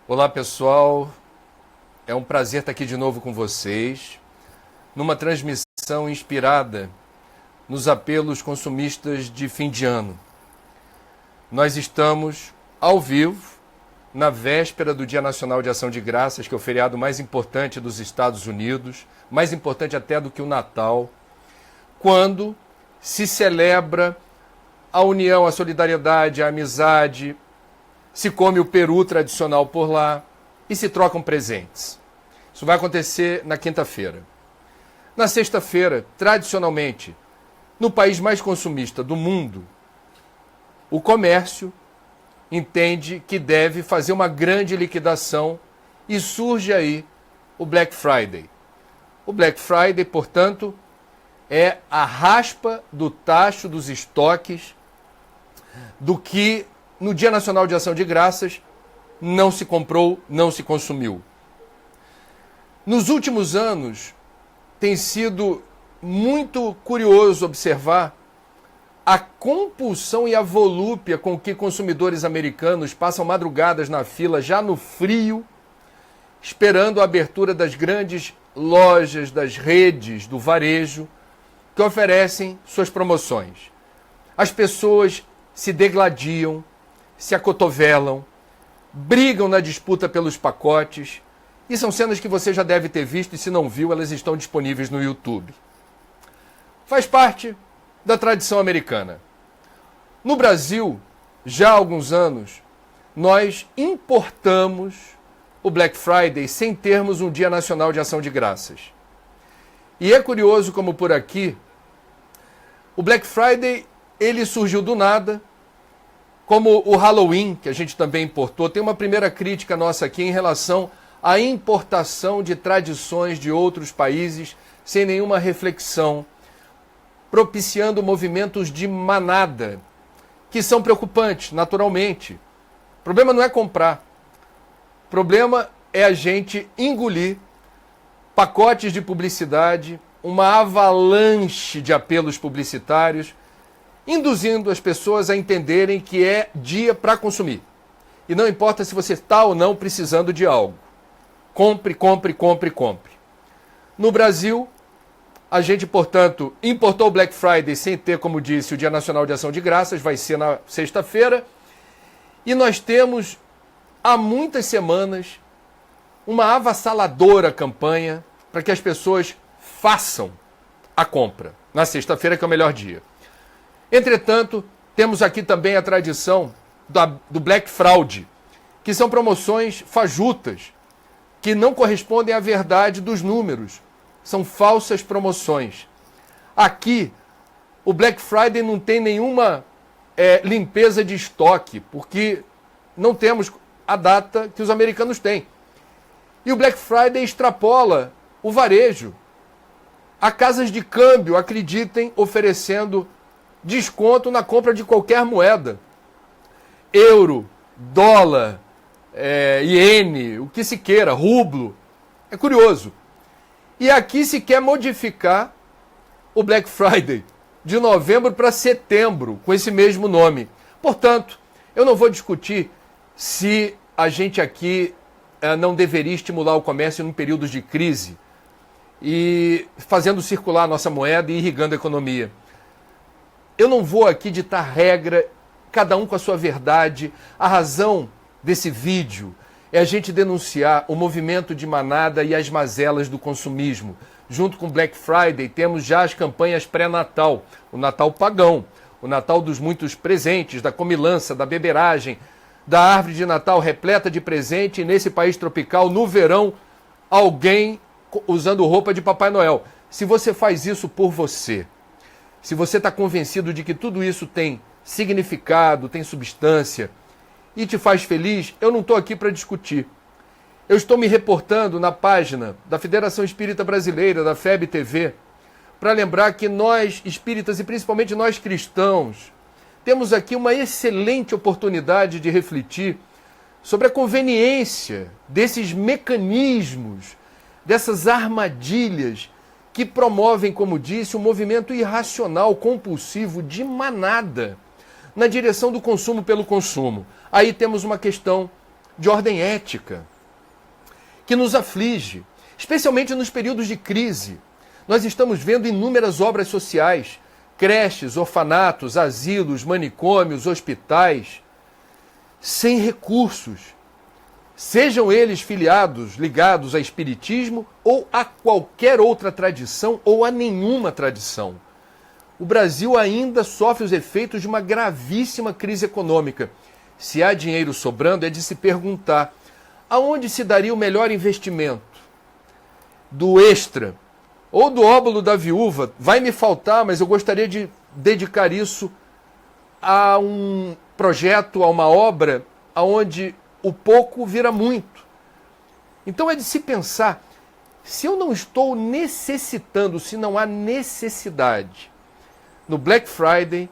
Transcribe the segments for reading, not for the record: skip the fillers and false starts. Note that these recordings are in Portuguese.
Olá pessoal, é um prazer estar aqui de novo com vocês, numa transmissão inspirada nos apelos consumistas de fim de ano. Nós estamos ao vivo, na véspera do Dia Nacional de Ação de Graças, que é o feriado mais importante dos Estados Unidos, mais importante até do que o Natal, quando se celebra a união, a solidariedade, a amizade, se come o peru tradicional por lá e se trocam presentes. Isso vai acontecer na quinta-feira. Na sexta-feira, tradicionalmente, no país mais consumista do mundo, o comércio entende que deve fazer uma grande liquidação e surge aí o Black Friday. O Black Friday, portanto, é a raspa do tacho dos estoques do que no Dia Nacional de Ação de Graças não se comprou, não se consumiu. Nos últimos anos, tem sido muito curioso observar a compulsão e a volúpia com que consumidores americanos passam madrugadas na fila, já no frio, esperando a abertura das grandes lojas, das redes do varejo, que oferecem suas promoções. As pessoas se degladiam, se acotovelam, brigam na disputa pelos pacotes, e são cenas que você já deve ter visto, e se não viu, elas estão disponíveis no YouTube. Faz parte da tradição americana. No Brasil, já há alguns anos, nós importamos o Black Friday sem termos um Dia Nacional de Ação de Graças. E é curioso como por aqui, o Black Friday ele surgiu do nada, como o Halloween, que a gente também importou. Tem uma primeira crítica nossa aqui em relação à importação de tradições de outros países sem nenhuma reflexão, propiciando movimentos de manada, que são preocupantes, naturalmente. O problema não é comprar. O problema é a gente engolir pacotes de publicidade, uma avalanche de apelos publicitários, induzindo as pessoas a entenderem que é dia para consumir. E não importa se você está ou não precisando de algo. Compre, compre, compre, compre. No Brasil, a gente, portanto, importou o Black Friday sem ter, como disse, o Dia Nacional de Ação de Graças, vai ser na sexta-feira. E nós temos, há muitas semanas, uma avassaladora campanha para que as pessoas façam a compra na sexta-feira, que é o melhor dia. Entretanto, temos aqui também a tradição do Black Fraud, que são promoções fajutas, que não correspondem à verdade dos números. São falsas promoções. Aqui, o Black Friday não tem nenhuma limpeza de estoque, porque não temos a data que os americanos têm. E o Black Friday extrapola o varejo. Há casas de câmbio, acreditem, oferecendo desconto na compra de qualquer moeda. Euro, dólar, iene, o que se queira, rublo. É curioso. E aqui se quer modificar o Black Friday de novembro para setembro, com esse mesmo nome. Portanto, eu não vou discutir se a gente aqui não deveria estimular o comércio em períodos de crise e fazendo circular a nossa moeda e irrigando a economia. Eu não vou aqui ditar regra, cada um com a sua verdade. A razão desse vídeo é a gente denunciar o movimento de manada e as mazelas do consumismo. Junto com Black Friday, temos já as campanhas pré-natal, o Natal pagão, o Natal dos muitos presentes, da comilança, da beberagem, da árvore de Natal repleta de presente, e nesse país tropical, no verão, alguém usando roupa de Papai Noel. Se você faz isso por você, se você está convencido de que tudo isso tem significado, tem substância e te faz feliz, eu não estou aqui para discutir. Eu estou me reportando na página da Federação Espírita Brasileira, da FEB TV, para lembrar que nós espíritas e principalmente nós cristãos temos aqui uma excelente oportunidade de refletir sobre a conveniência desses mecanismos, dessas armadilhas que promovem, como disse, um movimento irracional, compulsivo, de manada, na direção do consumo pelo consumo. Aí temos uma questão de ordem ética, que nos aflige, especialmente nos períodos de crise. Nós estamos vendo inúmeras obras sociais, creches, orfanatos, asilos, manicômios, hospitais, sem recursos, sejam eles filiados, ligados a espiritismo ou a qualquer outra tradição ou a nenhuma tradição. O Brasil ainda sofre os efeitos de uma gravíssima crise econômica. Se há dinheiro sobrando, é de se perguntar aonde se daria o melhor investimento? Do extra ou do óbolo da viúva? Vai me faltar, mas eu gostaria de dedicar isso a um projeto, a uma obra, onde o pouco vira muito. Então é de se pensar, se eu não estou necessitando, se não há necessidade, no Black Friday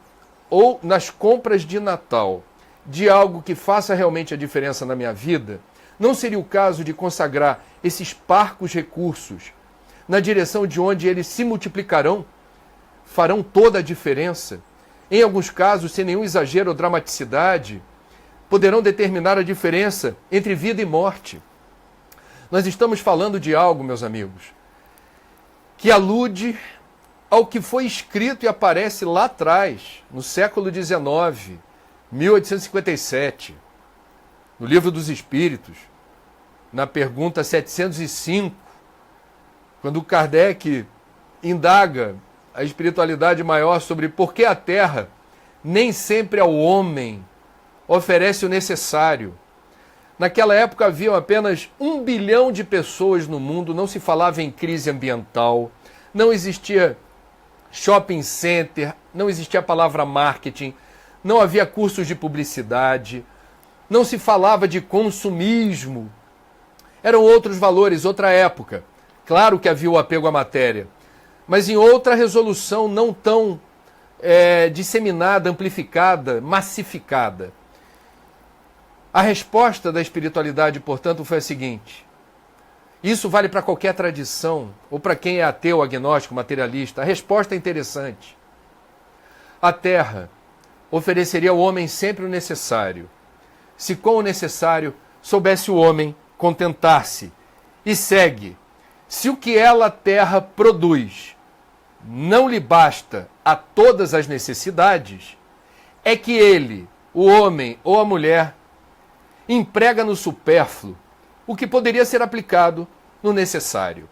ou nas compras de Natal, de algo que faça realmente a diferença na minha vida, não seria o caso de consagrar esses parcos recursos na direção de onde eles se multiplicarão, farão toda a diferença? Em alguns casos, sem nenhum exagero ou dramaticidade, poderão determinar a diferença entre vida e morte. Nós estamos falando de algo, meus amigos, que alude ao que foi escrito e aparece lá atrás, no século XIX, 1857, no Livro dos Espíritos, na pergunta 705, quando Kardec indaga a espiritualidade maior sobre por que a Terra nem sempre ao homem oferece o necessário. Naquela época haviam apenas 1 bilhão de pessoas no mundo, não se falava em crise ambiental, não existia shopping center, não existia a palavra marketing, não havia cursos de publicidade, não se falava de consumismo. Eram outros valores, outra época. Claro que havia o apego à matéria, mas em outra resolução não tão disseminada, amplificada, massificada. A resposta da espiritualidade, portanto, foi a seguinte. Isso vale para qualquer tradição, ou para quem é ateu, agnóstico, materialista. A resposta é interessante. A Terra ofereceria ao homem sempre o necessário, se com o necessário soubesse o homem contentar-se. E segue. Se o que ela, a Terra, produz não lhe basta a todas as necessidades, é que ele, o homem ou a mulher, emprega no supérfluo o que poderia ser aplicado no necessário.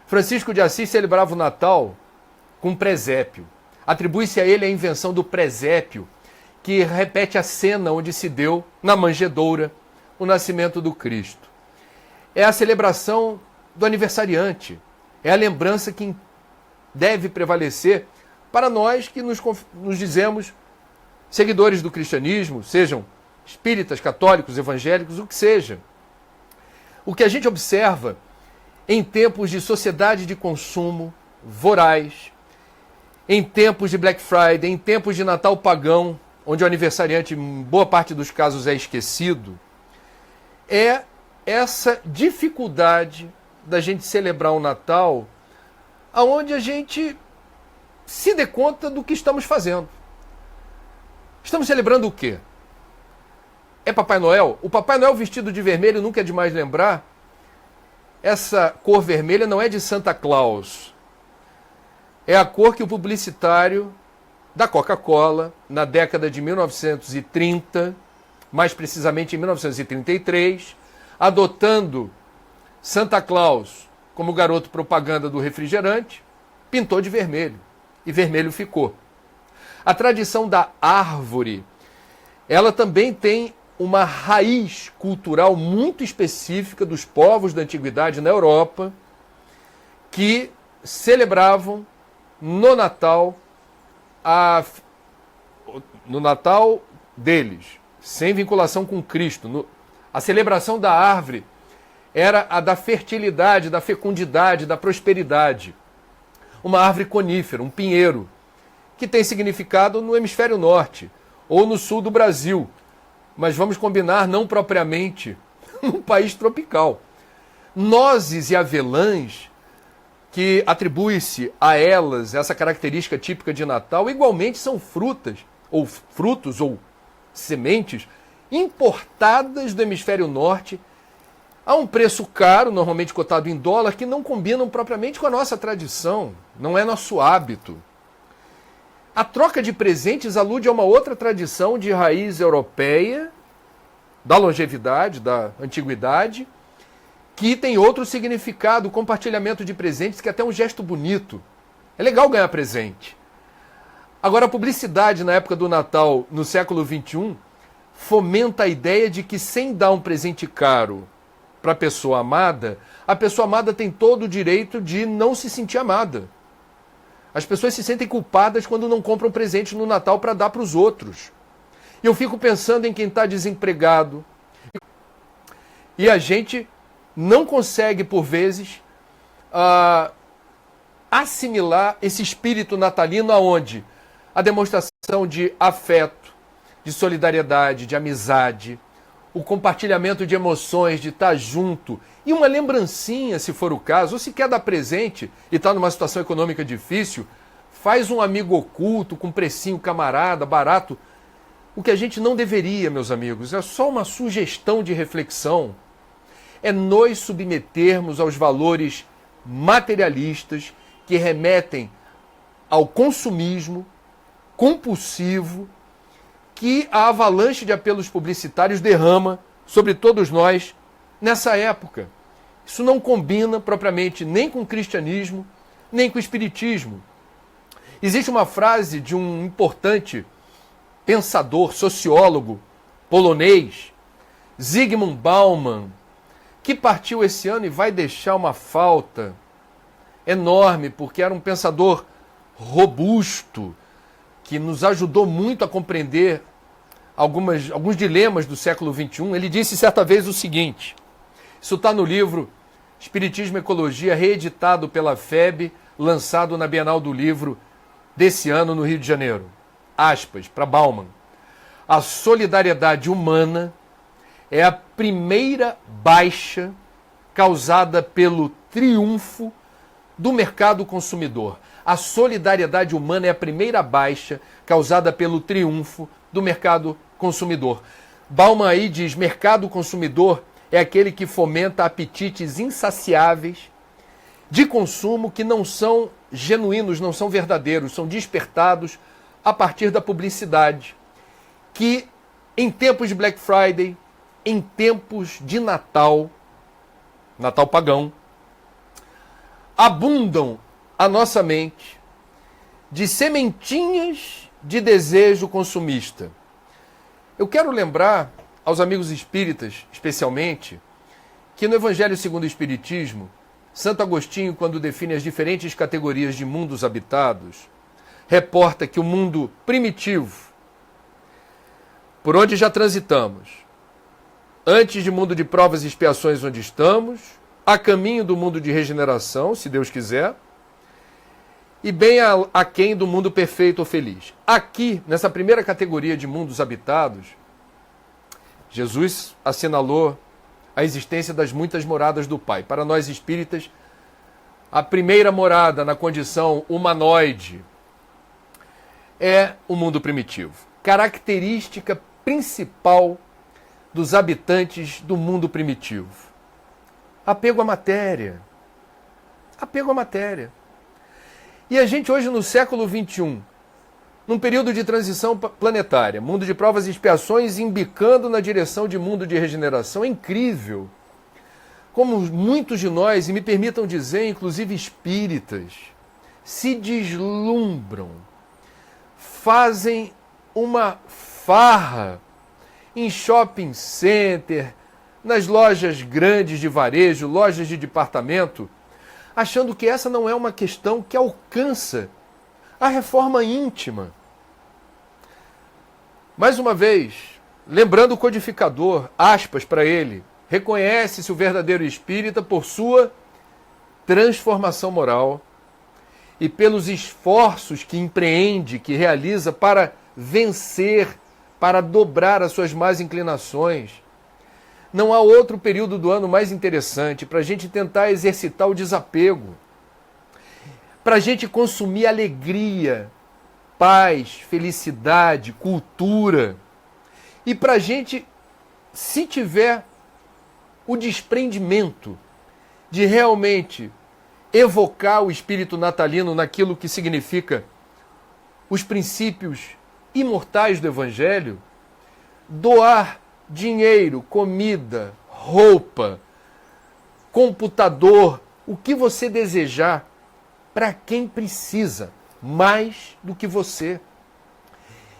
Francisco de Assis celebrava o Natal com presépio. Atribui-se a ele a invenção do presépio, que repete a cena onde se deu, na manjedoura, o nascimento do Cristo. É a celebração do aniversariante, é a lembrança que deve prevalecer para nós que nos dizemos seguidores do cristianismo, sejam espíritas, católicos, evangélicos, o que seja. O que a gente observa em tempos de sociedade de consumo voraz, em tempos de Black Friday, em tempos de Natal pagão, onde o aniversariante, em boa parte dos casos, é esquecido, é essa dificuldade da gente celebrar o Natal, aonde a gente se dê conta do que estamos fazendo. Estamos celebrando o quê? É Papai Noel? O Papai Noel vestido de vermelho, nunca é demais lembrar, essa cor vermelha não é de Santa Claus. É a cor que o publicitário da Coca-Cola, na década de 1930, mais precisamente em 1933, adotando Santa Claus como garoto propaganda do refrigerante, pintou de vermelho. E vermelho ficou. A tradição da árvore, ela também tem uma raiz cultural muito específica dos povos da antiguidade na Europa, que celebravam no Natal deles, sem vinculação com Cristo. A celebração da árvore era a da fertilidade, da fecundidade, da prosperidade. Uma árvore conífera, um pinheiro, que tem significado no hemisfério norte ou no sul do Brasil. Mas vamos combinar, não propriamente num país tropical. Nozes e avelãs, que atribui-se a elas essa característica típica de Natal, igualmente são frutas, ou frutos, ou sementes, importadas do hemisfério norte, a um preço caro, normalmente cotado em dólar, que não combinam propriamente com a nossa tradição, não é nosso hábito. A troca de presentes alude a uma outra tradição de raiz europeia, da longevidade, da antiguidade, que tem outro significado, o compartilhamento de presentes, que é até um gesto bonito. É legal ganhar presente. Agora, a publicidade na época do Natal, no século XXI, fomenta a ideia de que sem dar um presente caro para a pessoa amada tem todo o direito de não se sentir amada. As pessoas se sentem culpadas quando não compram presente no Natal para dar para os outros. E eu fico pensando em quem está desempregado. E a gente não consegue, por vezes, assimilar esse espírito natalino aonde a demonstração de afeto, de solidariedade, de amizade, o compartilhamento de emoções, de estar junto, e uma lembrancinha, se for o caso, ou se quer dar presente e está numa situação econômica difícil, faz um amigo oculto, com precinho camarada, barato. O que a gente não deveria, meus amigos, é só uma sugestão de reflexão, é nos submetermos aos valores materialistas que remetem ao consumismo compulsivo que a avalanche de apelos publicitários derrama sobre todos nós nessa época. Isso não combina propriamente nem com o cristianismo, nem com o espiritismo. Existe uma frase de um importante pensador, sociólogo polonês, Zygmunt Bauman, que partiu esse ano e vai deixar uma falta enorme, porque era um pensador robusto, que nos ajudou muito a compreender alguns dilemas do século XXI. Ele disse certa vez o seguinte, isso está no livro Espiritismo e Ecologia, reeditado pela FEB, lançado na Bienal do Livro desse ano no Rio de Janeiro. Aspas, para Bauman. A solidariedade humana é a primeira baixa causada pelo triunfo do mercado consumidor. A solidariedade humana é a primeira baixa causada pelo triunfo do mercado consumidor. Bauman aí diz, mercado consumidor é aquele que fomenta apetites insaciáveis de consumo que não são genuínos, não são verdadeiros, são despertados a partir da publicidade, que em tempos de Black Friday, em tempos de Natal, Natal pagão, abundam a nossa mente de sementinhas de desejo consumista. Eu quero lembrar aos amigos espíritas, especialmente, que no Evangelho segundo o Espiritismo, Santo Agostinho, quando define as diferentes categorias de mundos habitados, reporta que o mundo primitivo, por onde já transitamos, antes de mundo de provas e expiações onde estamos, a caminho do mundo de regeneração, se Deus quiser, e bem aquém do mundo perfeito ou feliz. Aqui, nessa primeira categoria de mundos habitados, Jesus assinalou a existência das muitas moradas do Pai. Para nós espíritas, a primeira morada na condição humanoide é o mundo primitivo. Característica principal dos habitantes do mundo primitivo. Apego à matéria. Apego à matéria. E a gente hoje no século XXI, num período de transição planetária, mundo de provas e expiações, embicando na direção de mundo de regeneração, é incrível como muitos de nós, e me permitam dizer, inclusive espíritas, se deslumbram, fazem uma farra em shopping center, nas lojas grandes de varejo, lojas de departamento, achando que essa não é uma questão que alcança a reforma íntima. Mais uma vez, lembrando o codificador, aspas para ele, reconhece-se o verdadeiro espírita por sua transformação moral e pelos esforços que empreende, que realiza para vencer, para dobrar as suas más inclinações. Não há outro período do ano mais interessante para a gente tentar exercitar o desapego, para a gente consumir alegria, paz, felicidade, cultura, e para a gente se tiver o desprendimento de realmente evocar o espírito natalino naquilo que significa os princípios imortais do Evangelho, doar dinheiro, comida, roupa, computador, o que você desejar, para quem precisa, mais do que você.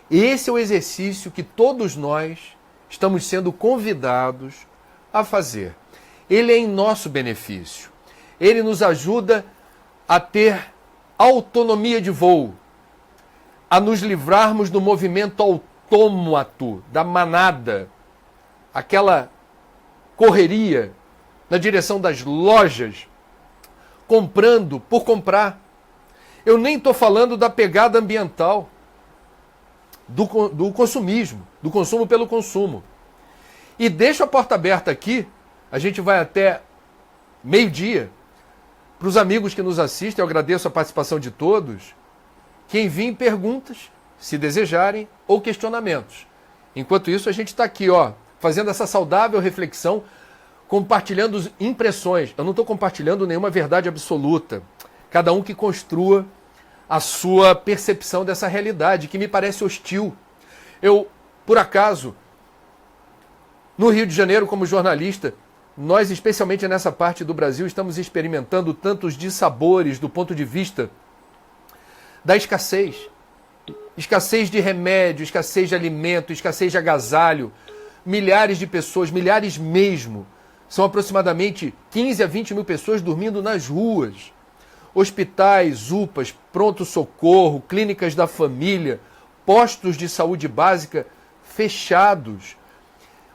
Esse é o exercício que todos nós estamos sendo convidados a fazer. Ele é em nosso benefício. Ele nos ajuda a ter autonomia de voo, a nos livrarmos do movimento autômato, da manada, aquela correria na direção das lojas, comprando por comprar. Eu nem estou falando da pegada ambiental, do consumismo, do consumo pelo consumo. E deixo a porta aberta aqui, a gente vai até meio-dia, para os amigos que nos assistem, eu agradeço a participação de todos, que enviem perguntas, se desejarem, ou questionamentos. Enquanto isso, a gente está aqui, fazendo essa saudável reflexão, compartilhando impressões. Eu não estou compartilhando nenhuma verdade absoluta. Cada um que construa a sua percepção dessa realidade, que me parece hostil. Eu, por acaso, no Rio de Janeiro, como jornalista, nós, especialmente nessa parte do Brasil, estamos experimentando tantos dissabores do ponto de vista da escassez. Escassez de remédio, escassez de alimento, escassez de agasalho. Milhares de pessoas, milhares mesmo, são aproximadamente 15 a 20 mil pessoas dormindo nas ruas. Hospitais, UPAs, pronto-socorro, clínicas da família, postos de saúde básica fechados.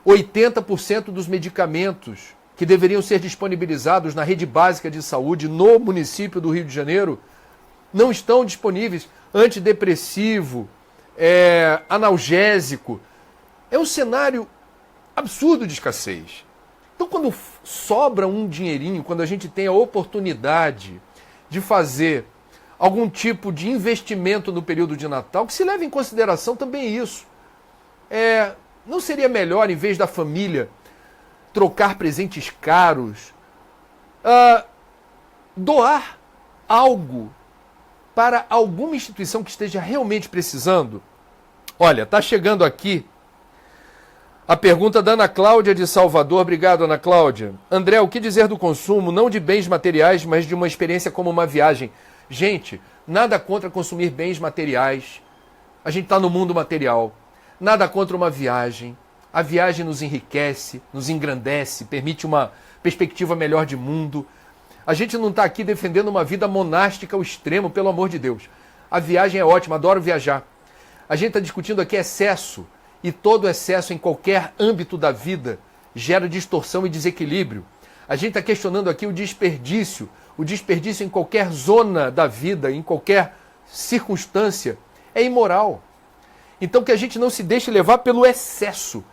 80% dos medicamentos que deveriam ser disponibilizados na rede básica de saúde no município do Rio de Janeiro não estão disponíveis. Antidepressivo, analgésico. É um cenário absurdo de escassez. Então, quando sobra um dinheirinho, quando a gente tem a oportunidade de fazer algum tipo de investimento no período de Natal, que se leve em consideração também isso. Não seria melhor, em vez da família trocar presentes caros, doar algo para alguma instituição que esteja realmente precisando? Olha, está chegando aqui a pergunta da Ana Cláudia de Salvador. Obrigado, Ana Cláudia. André, o que dizer do consumo, não de bens materiais, mas de uma experiência como uma viagem? Gente, nada contra consumir bens materiais. A gente está no mundo material. Nada contra uma viagem. A viagem nos enriquece, nos engrandece, permite uma perspectiva melhor de mundo. A gente não está aqui defendendo uma vida monástica ao extremo, pelo amor de Deus. A viagem é ótima, adoro viajar. A gente está discutindo aqui excesso. E todo excesso em qualquer âmbito da vida gera distorção e desequilíbrio. A gente está questionando aqui o desperdício em qualquer zona da vida, em qualquer circunstância, é imoral. Então que a gente não se deixe levar pelo excesso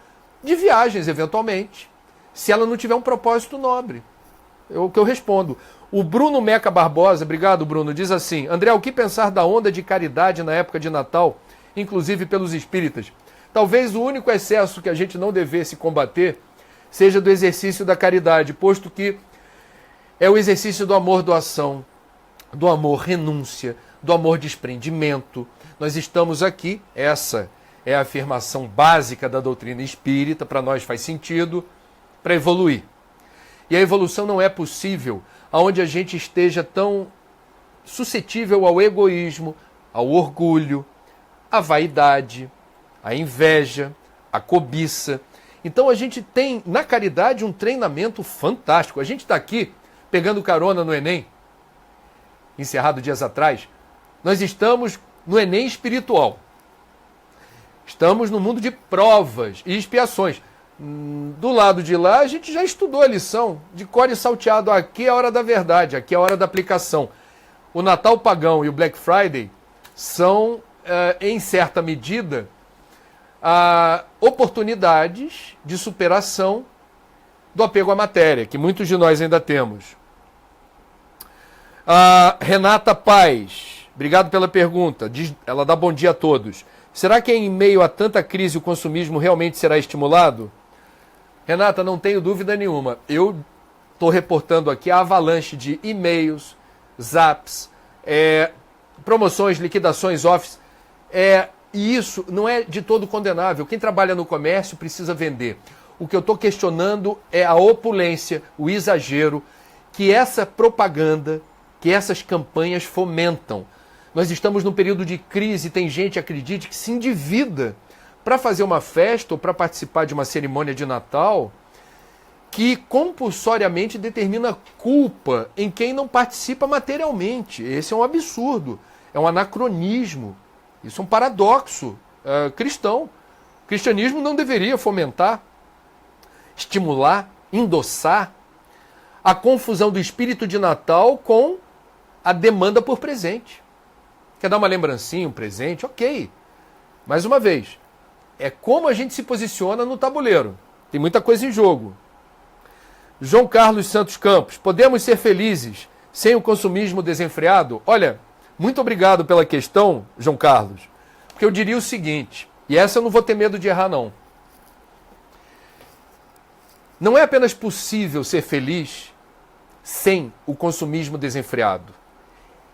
de viagens, eventualmente, se ela não tiver um propósito nobre. É o que eu respondo. O Bruno Meca Barbosa, obrigado Bruno, diz assim: André, o que pensar da onda de caridade na época de Natal, inclusive pelos espíritas? Talvez o único excesso que a gente não devesse combater seja do exercício da caridade, posto que é o exercício do amor doação, do amor renúncia, do amor desprendimento. Nós estamos aqui, essa é a afirmação básica da doutrina espírita, para nós faz sentido, para evoluir. E a evolução não é possível onde a gente esteja tão suscetível ao egoísmo, ao orgulho, à vaidade, a inveja, a cobiça. Então a gente tem na caridade um treinamento fantástico. A gente está aqui pegando carona no Enem, encerrado dias atrás. Nós estamos no Enem espiritual. Estamos no mundo de provas e expiações. Do lado de lá a gente já estudou a lição de cor e salteado. Aqui é a hora da verdade, aqui é a hora da aplicação. O Natal pagão e o Black Friday são, em certa medida, oportunidades de superação do apego à matéria, que muitos de nós ainda temos. Renata Paz, obrigado pela pergunta. Ela dá bom dia a todos. Será que em meio a tanta crise o consumismo realmente será estimulado? Renata, não tenho dúvida nenhuma. Eu estou reportando aqui a avalanche de e-mails, zaps, promoções, liquidações, office. E isso não é de todo condenável. Quem trabalha no comércio precisa vender. O que eu estou questionando é a opulência, o exagero que essa propaganda, que essas campanhas fomentam. Nós estamos num período de crise, tem gente, acredite, que se endivida para fazer uma festa ou para participar de uma cerimônia de Natal que compulsoriamente determina culpa em quem não participa materialmente. Esse é um absurdo, é um anacronismo, isso é um paradoxo cristão. O cristianismo não deveria fomentar, estimular, endossar a confusão do espírito de Natal com a demanda por presente. Quer dar uma lembrancinha, um presente? Ok. Mais uma vez, é como a gente se posiciona no tabuleiro. Tem muita coisa em jogo. João Carlos Santos Campos, podemos ser felizes sem o consumismo desenfreado? Olha, muito obrigado pela questão, João Carlos, porque eu diria o seguinte, e essa eu não vou ter medo de errar não. Não é apenas possível ser feliz sem o consumismo desenfreado.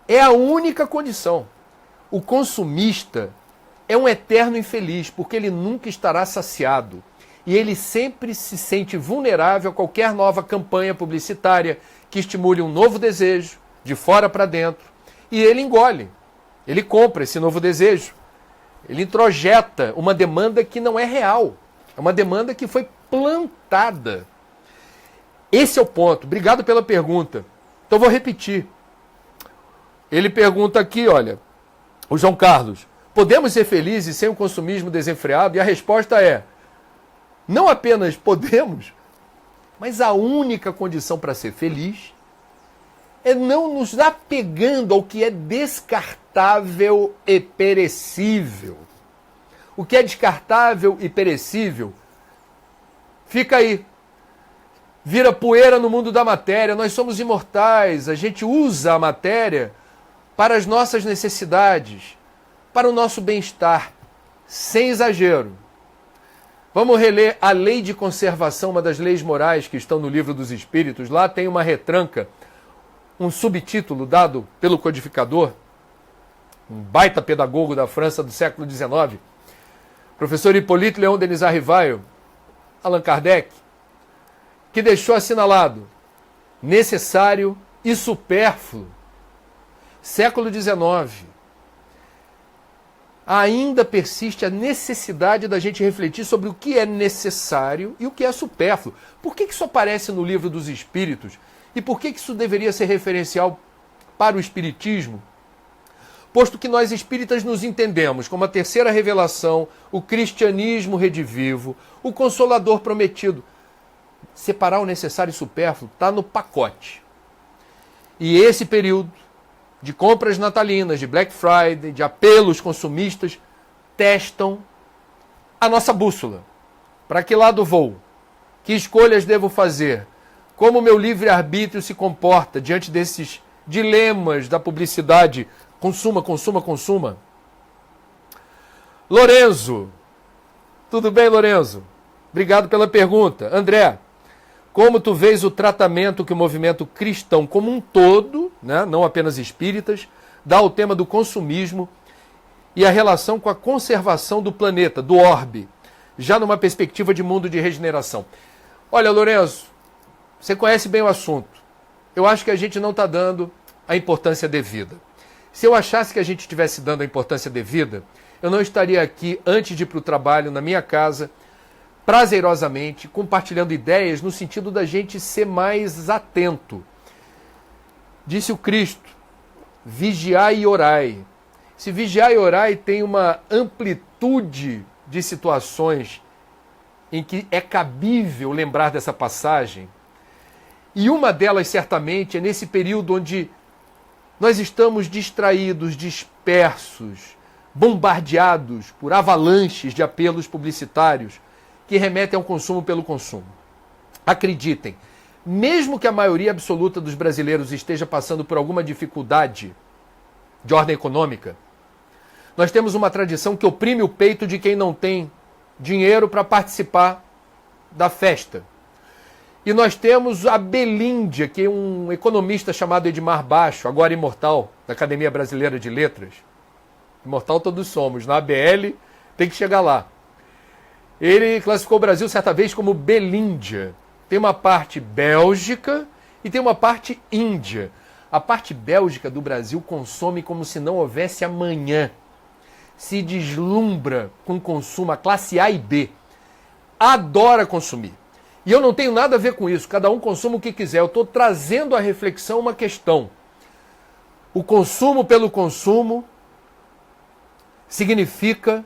É a única condição. O consumista é um eterno infeliz, porque ele nunca estará saciado. E ele sempre se sente vulnerável a qualquer nova campanha publicitária que estimule um novo desejo, de fora para dentro. E ele engole, ele compra esse novo desejo. Ele introjeta uma demanda que não é real. É uma demanda que foi plantada. Esse é o ponto. Obrigado pela pergunta. Então vou repetir. Ele pergunta aqui, olha, o João Carlos, podemos ser felizes sem o consumismo desenfreado? E a resposta é, não apenas podemos, mas a única condição para ser feliz é não nos apegando ao que é descartável e perecível. O que é descartável e perecível fica aí. Vira poeira no mundo da matéria. Nós somos imortais. A gente usa a matéria para as nossas necessidades, para o nosso bem-estar, sem exagero. Vamos reler a lei de conservação, uma das leis morais que estão no Livro dos Espíritos. Lá tem uma retranca, um subtítulo dado pelo codificador, um baita pedagogo da França do século XIX, professor Hippolyte Léon Denis Rivail, Allan Kardec, que deixou assinalado necessário e supérfluo. Século XIX. Ainda persiste a necessidade da gente refletir sobre o que é necessário e o que é supérfluo. Por que isso aparece no Livro dos Espíritos? E por que isso deveria ser referencial para o Espiritismo? Posto que nós espíritas nos entendemos como a terceira revelação, o cristianismo redivivo, o consolador prometido. Separar o necessário e supérfluo está no pacote. E esse período de compras natalinas, de Black Friday, de apelos consumistas, testam a nossa bússola. Para que lado vou? Que escolhas devo fazer? Como o meu livre-arbítrio se comporta diante desses dilemas da publicidade? Consuma, consuma, consuma. Lorenzo. Tudo bem, Lorenzo? Obrigado pela pergunta. André, como tu vês o tratamento que o movimento cristão como um todo, né, não apenas espíritas, dá ao tema do consumismo e a relação com a conservação do planeta, do orbe, já numa perspectiva de mundo de regeneração? Olha, Lourenço, você conhece bem o assunto. Eu acho que a gente não está dando a importância devida. Se eu achasse que a gente estivesse dando a importância devida, eu não estaria aqui antes de ir para o trabalho, na minha casa, prazerosamente, compartilhando ideias no sentido da gente ser mais atento. Disse o Cristo, vigiai e orai. Se vigiai e orai tem uma amplitude de situações em que é cabível lembrar dessa passagem. E uma delas, certamente, é nesse período onde nós estamos distraídos, dispersos, bombardeados por avalanches de apelos publicitários que remetem ao consumo pelo consumo. Acreditem, mesmo que a maioria absoluta dos brasileiros esteja passando por alguma dificuldade de ordem econômica, nós temos uma tradição que oprime o peito de quem não tem dinheiro para participar da festa. E nós temos a Belíndia, que é um economista chamado Edmar Baixo, agora imortal, da Academia Brasileira de Letras. Imortal todos somos, na ABL tem que chegar lá. Ele classificou o Brasil certa vez como Belíndia. Tem uma parte Bélgica e tem uma parte Índia. A parte Bélgica do Brasil consome como se não houvesse amanhã. Se deslumbra com consumo, a classe A e B. Adora consumir. E eu não tenho nada a ver com isso, cada um consome o que quiser. Eu estou trazendo à reflexão uma questão. O consumo pelo consumo significa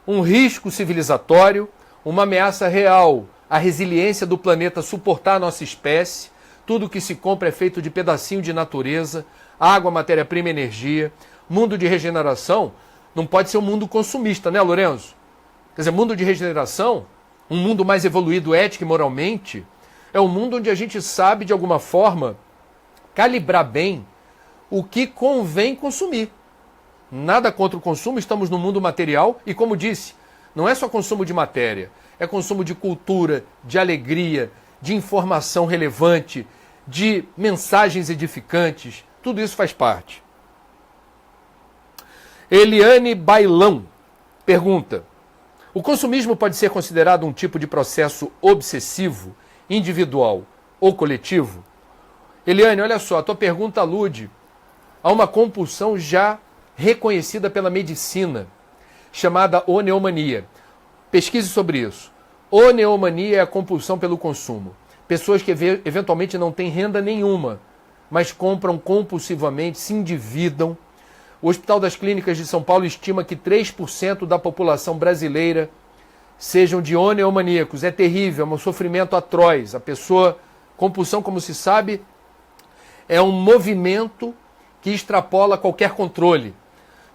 um risco civilizatório, uma ameaça real à resiliência do planeta suportar a nossa espécie. Tudo que se compra é feito de pedacinho de natureza, água, matéria-prima, energia. Mundo de regeneração não pode ser um mundo consumista, né, Lourenço? Quer dizer, mundo de regeneração, um mundo mais evoluído ética e moralmente, é um mundo onde a gente sabe, de alguma forma, calibrar bem o que convém consumir. Nada contra o consumo, estamos no mundo material e, como disse, não é só consumo de matéria, é consumo de cultura, de alegria, de informação relevante, de mensagens edificantes, tudo isso faz parte. Eliane Bailão pergunta: o consumismo pode ser considerado um tipo de processo obsessivo, individual ou coletivo? Eliane, olha só, a tua pergunta alude a uma compulsão já reconhecida pela medicina, chamada oneomania. Pesquise sobre isso. Oneomania é a compulsão pelo consumo. Pessoas que eventualmente não têm renda nenhuma, mas compram compulsivamente, se endividam. O Hospital das Clínicas de São Paulo estima que 3% da população brasileira sejam de oneomaníacos. É terrível, é um sofrimento atroz. A pessoa, compulsão, como se sabe, é um movimento que extrapola qualquer controle.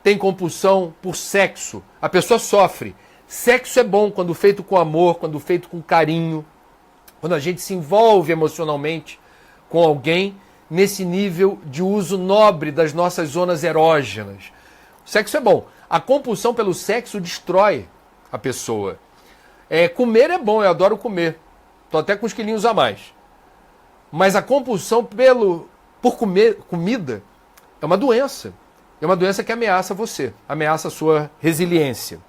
Tem compulsão por sexo. A pessoa sofre. Sexo é bom quando feito com amor, quando feito com carinho, quando a gente se envolve emocionalmente com alguém nesse nível de uso nobre das nossas zonas erógenas. O sexo é bom. A compulsão pelo sexo destrói a pessoa. Comer é bom, eu adoro comer. Estou até com uns quilinhos a mais. Mas a compulsão por comer comida é uma doença. É uma doença que ameaça você, ameaça a sua resiliência.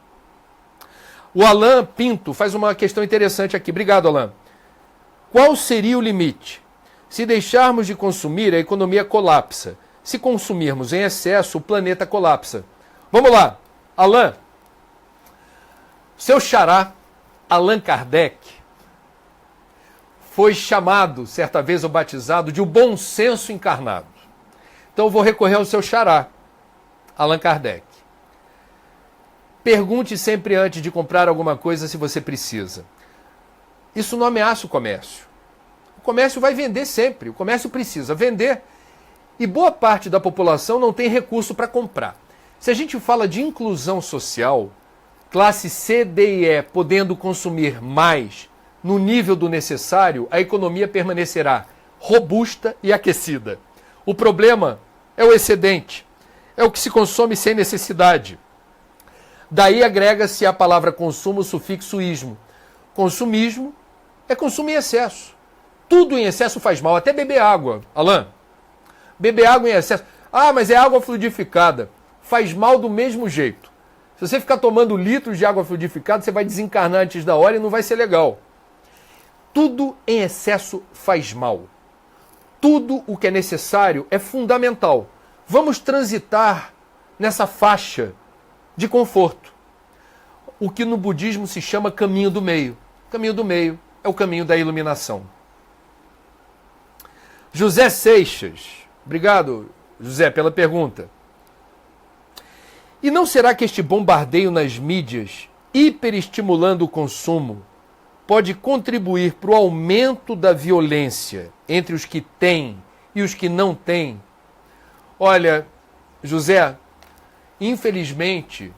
O Alain Pinto faz uma questão interessante aqui. Obrigado, Alain. Qual seria o limite? Se deixarmos de consumir, a economia colapsa. Se consumirmos em excesso, o planeta colapsa. Vamos lá, Alain. Seu xará, Allan Kardec, foi chamado, certa vez ou batizado, de o bom senso encarnado. Então eu vou recorrer ao seu xará, Allan Kardec. Pergunte sempre antes de comprar alguma coisa se você precisa. Isso não ameaça o comércio. O comércio vai vender sempre, o comércio precisa vender. E boa parte da população não tem recurso para comprar. Se a gente fala de inclusão social, classe C, D e E podendo consumir mais no nível do necessário, a economia permanecerá robusta e aquecida. O problema é o excedente, é o que se consome sem necessidade. Daí agrega-se a palavra consumo o sufixo ismo. Consumismo é consumo em excesso. Tudo em excesso faz mal, até beber água. Alain, beber água em excesso. Ah, mas é água fluidificada. Faz mal do mesmo jeito. Se você ficar tomando litros de água fluidificada, você vai desencarnar antes da hora e não vai ser legal. Tudo em excesso faz mal. Tudo o que é necessário é fundamental. Vamos transitar nessa faixa de conforto. O que no budismo se chama caminho do meio. O caminho do meio é o caminho da iluminação. José Seixas. Obrigado, José, pela pergunta. E não será que este bombardeio nas mídias, hiperestimulando o consumo, pode contribuir para o aumento da violência entre os que têm e os que não têm? Olha, José, infelizmente,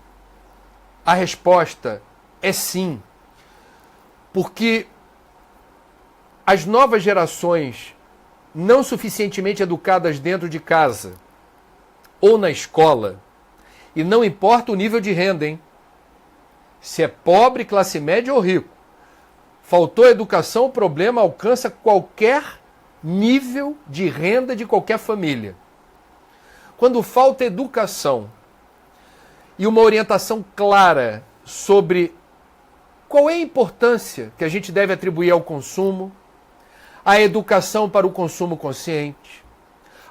a resposta é sim. Porque as novas gerações não suficientemente educadas dentro de casa ou na escola, e não importa o nível de renda, hein? Se é pobre, classe média ou rico, Faltou educação, o problema alcança qualquer nível de renda de qualquer família. Quando falta educação e uma orientação clara sobre qual é a importância que a gente deve atribuir ao consumo, a educação para o consumo consciente,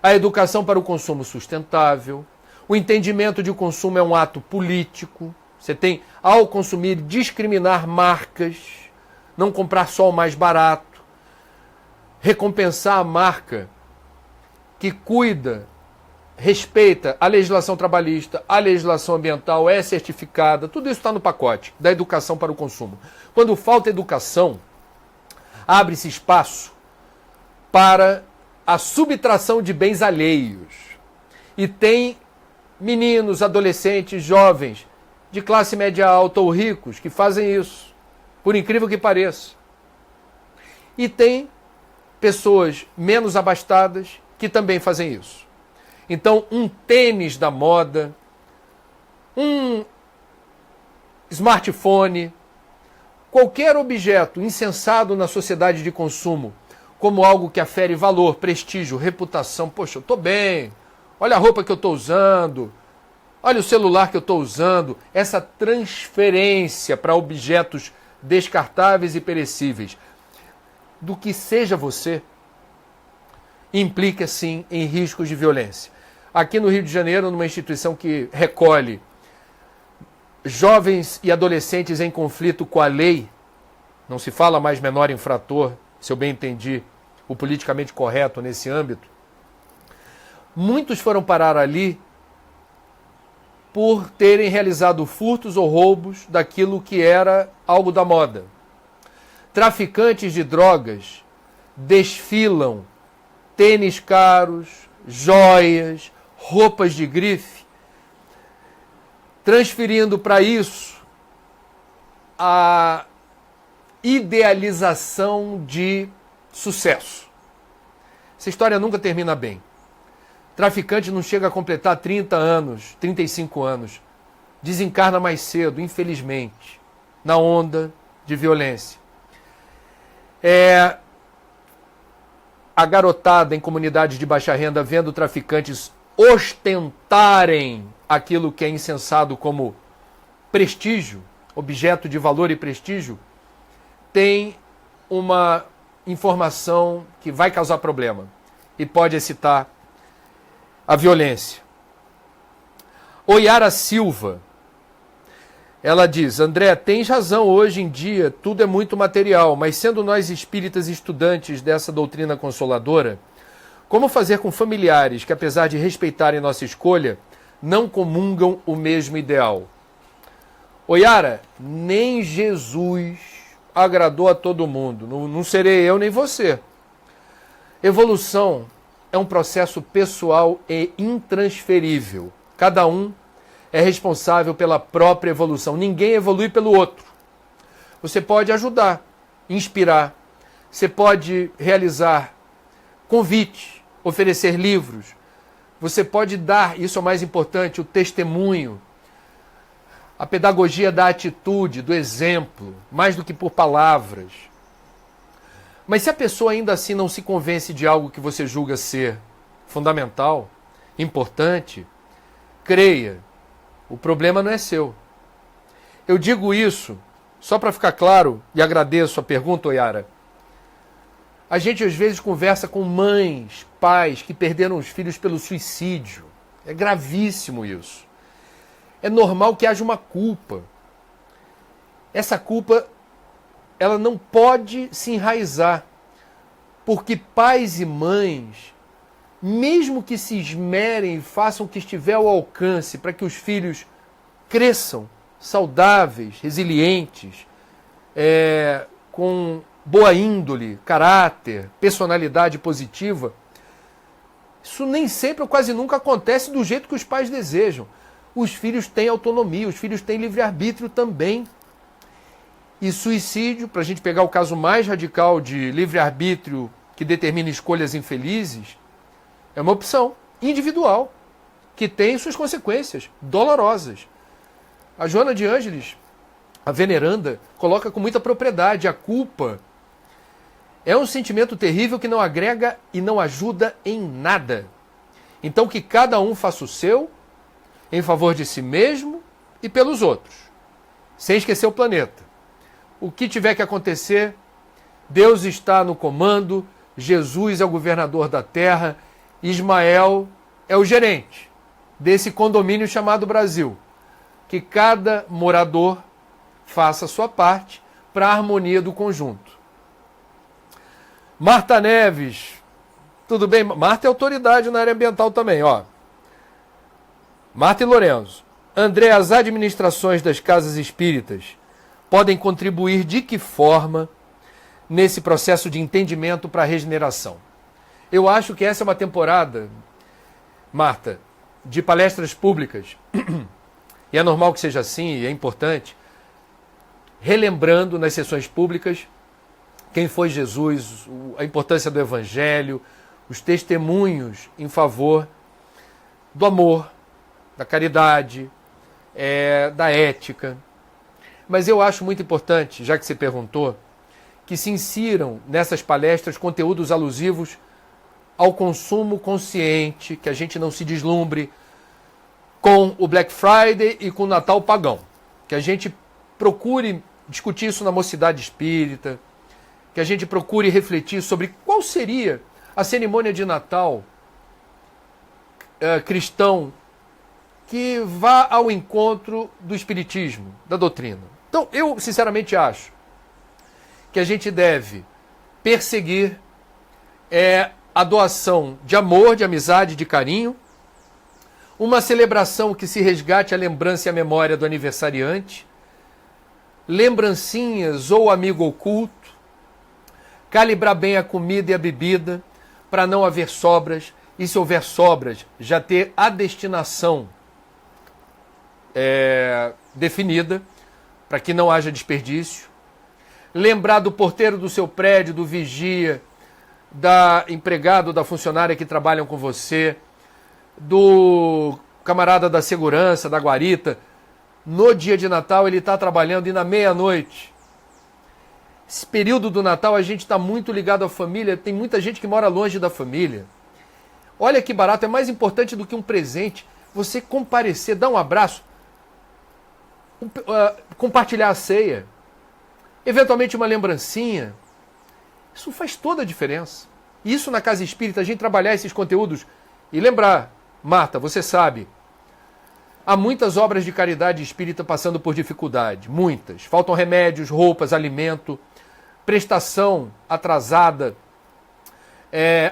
a educação para o consumo sustentável, o entendimento de que o consumo é um ato político. Você tem, ao consumir, discriminar marcas, não comprar só o mais barato, recompensar a marca que cuida, respeita a legislação trabalhista, a legislação ambiental, é certificada, tudo isso está no pacote da educação para o consumo. Quando falta educação, abre-se espaço para a subtração de bens alheios. E tem meninos, adolescentes, jovens, de classe média alta ou ricos, que fazem isso, por incrível que pareça. E tem pessoas menos abastadas que também fazem isso. Então, um tênis da moda, um smartphone, qualquer objeto insensado na sociedade de consumo, como algo que afere valor, prestígio, reputação. Poxa, eu estou bem, olha a roupa que eu estou usando, olha o celular que eu estou usando. Essa transferência para objetos descartáveis e perecíveis, do que seja você, implica sim em riscos de violência. Aqui no Rio de Janeiro, numa instituição que recolhe jovens e adolescentes em conflito com a lei, não se fala mais menor infrator, se eu bem entendi o politicamente correto nesse âmbito, muitos foram parar ali por terem realizado furtos ou roubos daquilo que era algo da moda. Traficantes de drogas desfilam tênis caros, joias, roupas de grife, transferindo para isso a idealização de sucesso. Essa história nunca termina bem. Traficante não chega a completar 30 anos, 35 anos. Desencarna mais cedo, infelizmente, na onda de violência. A garotada em comunidades de baixa renda vendo traficantes ostentarem aquilo que é insensado como prestígio, objeto de valor e prestígio, tem uma informação que vai causar problema e pode excitar a violência. Oiara Silva, ela diz: André, tens razão, hoje em dia tudo é muito material, mas sendo nós espíritas estudantes dessa doutrina consoladora, como fazer com familiares que, apesar de respeitarem nossa escolha, não comungam o mesmo ideal? Oiara, nem Jesus agradou a todo mundo, não serei eu nem você. Evolução é um processo pessoal e intransferível. Cada um é responsável pela própria evolução. Ninguém evolui pelo outro. Você pode ajudar, inspirar, você pode realizar convites, oferecer livros, você pode dar, isso é o mais importante, o testemunho, a pedagogia da atitude, do exemplo, mais do que por palavras. Mas se a pessoa ainda assim não se convence de algo que você julga ser fundamental, importante, creia, o problema não é seu. Eu digo isso só para ficar claro, e agradeço a pergunta, Oiara. A gente às vezes conversa com mães, pais que perderam os filhos pelo suicídio. É gravíssimo isso. É normal que haja uma culpa. Essa culpa, ela não pode se enraizar, porque pais e mães, mesmo que se esmerem e façam o que estiver ao alcance para que os filhos cresçam saudáveis, resilientes, com boa índole, caráter, personalidade positiva, isso nem sempre ou quase nunca acontece do jeito que os pais desejam. Os filhos têm autonomia, os filhos têm livre-arbítrio também. E suicídio, para a gente pegar o caso mais radical de livre-arbítrio que determina escolhas infelizes, é uma opção individual, que tem suas consequências dolorosas. A Joana de Ângeles a veneranda coloca com muita propriedade. A culpa é um sentimento terrível que não agrega e não ajuda em nada. Então que cada um faça o seu, em favor de si mesmo e pelos outros, sem esquecer o planeta. O que tiver que acontecer, Deus está no comando, Jesus é o governador da terra, Ismael é o gerente desse condomínio chamado Brasil. Que cada morador faça a sua parte para a harmonia do conjunto. Marta Neves, tudo bem? Marta é autoridade na área ambiental também, ó. Marta e Lorenzo. André, as administrações das casas espíritas podem contribuir de que forma nesse processo de entendimento para a regeneração? Eu acho que essa é uma temporada, Marta, de palestras públicas, e é normal que seja assim, e é importante, relembrando nas sessões públicas quem foi Jesus, a importância do Evangelho, os testemunhos em favor do amor, da caridade, da ética. Mas eu acho muito importante, já que você perguntou, que se insiram nessas palestras conteúdos alusivos ao consumo consciente, que a gente não se deslumbre com o Black Friday e com o Natal pagão. Que a gente procure discutir isso na mocidade espírita, que a gente procure refletir sobre qual seria a cerimônia de Natal cristão que vá ao encontro do espiritismo, da doutrina. Então, eu sinceramente acho que a gente deve perseguir a doação de amor, de amizade, de carinho, uma celebração que se resgate a lembrança e a memória do aniversariante, lembrancinhas ou amigo oculto, calibrar bem a comida e a bebida para não haver sobras, e se houver sobras, já ter a destinação definida, para que não haja desperdício. Lembrar do porteiro do seu prédio, do vigia, da empregado, da funcionária que trabalham com você, do camarada da segurança, da guarita. No dia de Natal ele está trabalhando e na meia-noite. Esse período do Natal a gente está muito ligado à família, tem muita gente que mora longe da família. Olha que barato, é mais importante do que um presente você comparecer, dar um abraço, compartilhar a ceia, eventualmente uma lembrancinha. Isso faz toda a diferença. Isso na casa espírita, a gente trabalhar esses conteúdos e lembrar, Marta, você sabe, há muitas obras de caridade espírita passando por dificuldade, muitas. Faltam remédios, roupas, alimento, prestação atrasada,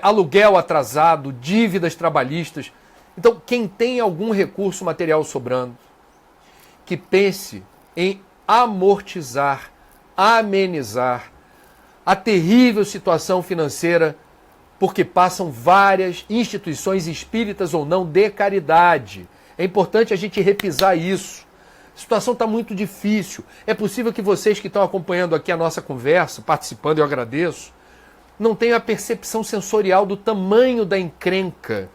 aluguel atrasado, dívidas trabalhistas. Então, quem tem algum recurso material sobrando, que pense em amortizar, amenizar a terrível situação financeira porque passam várias instituições espíritas ou não de caridade. É importante a gente repisar isso. A situação está muito difícil. É possível que vocês que estão acompanhando aqui a nossa conversa, participando, eu agradeço, não tenham a percepção sensorial do tamanho da encrenca,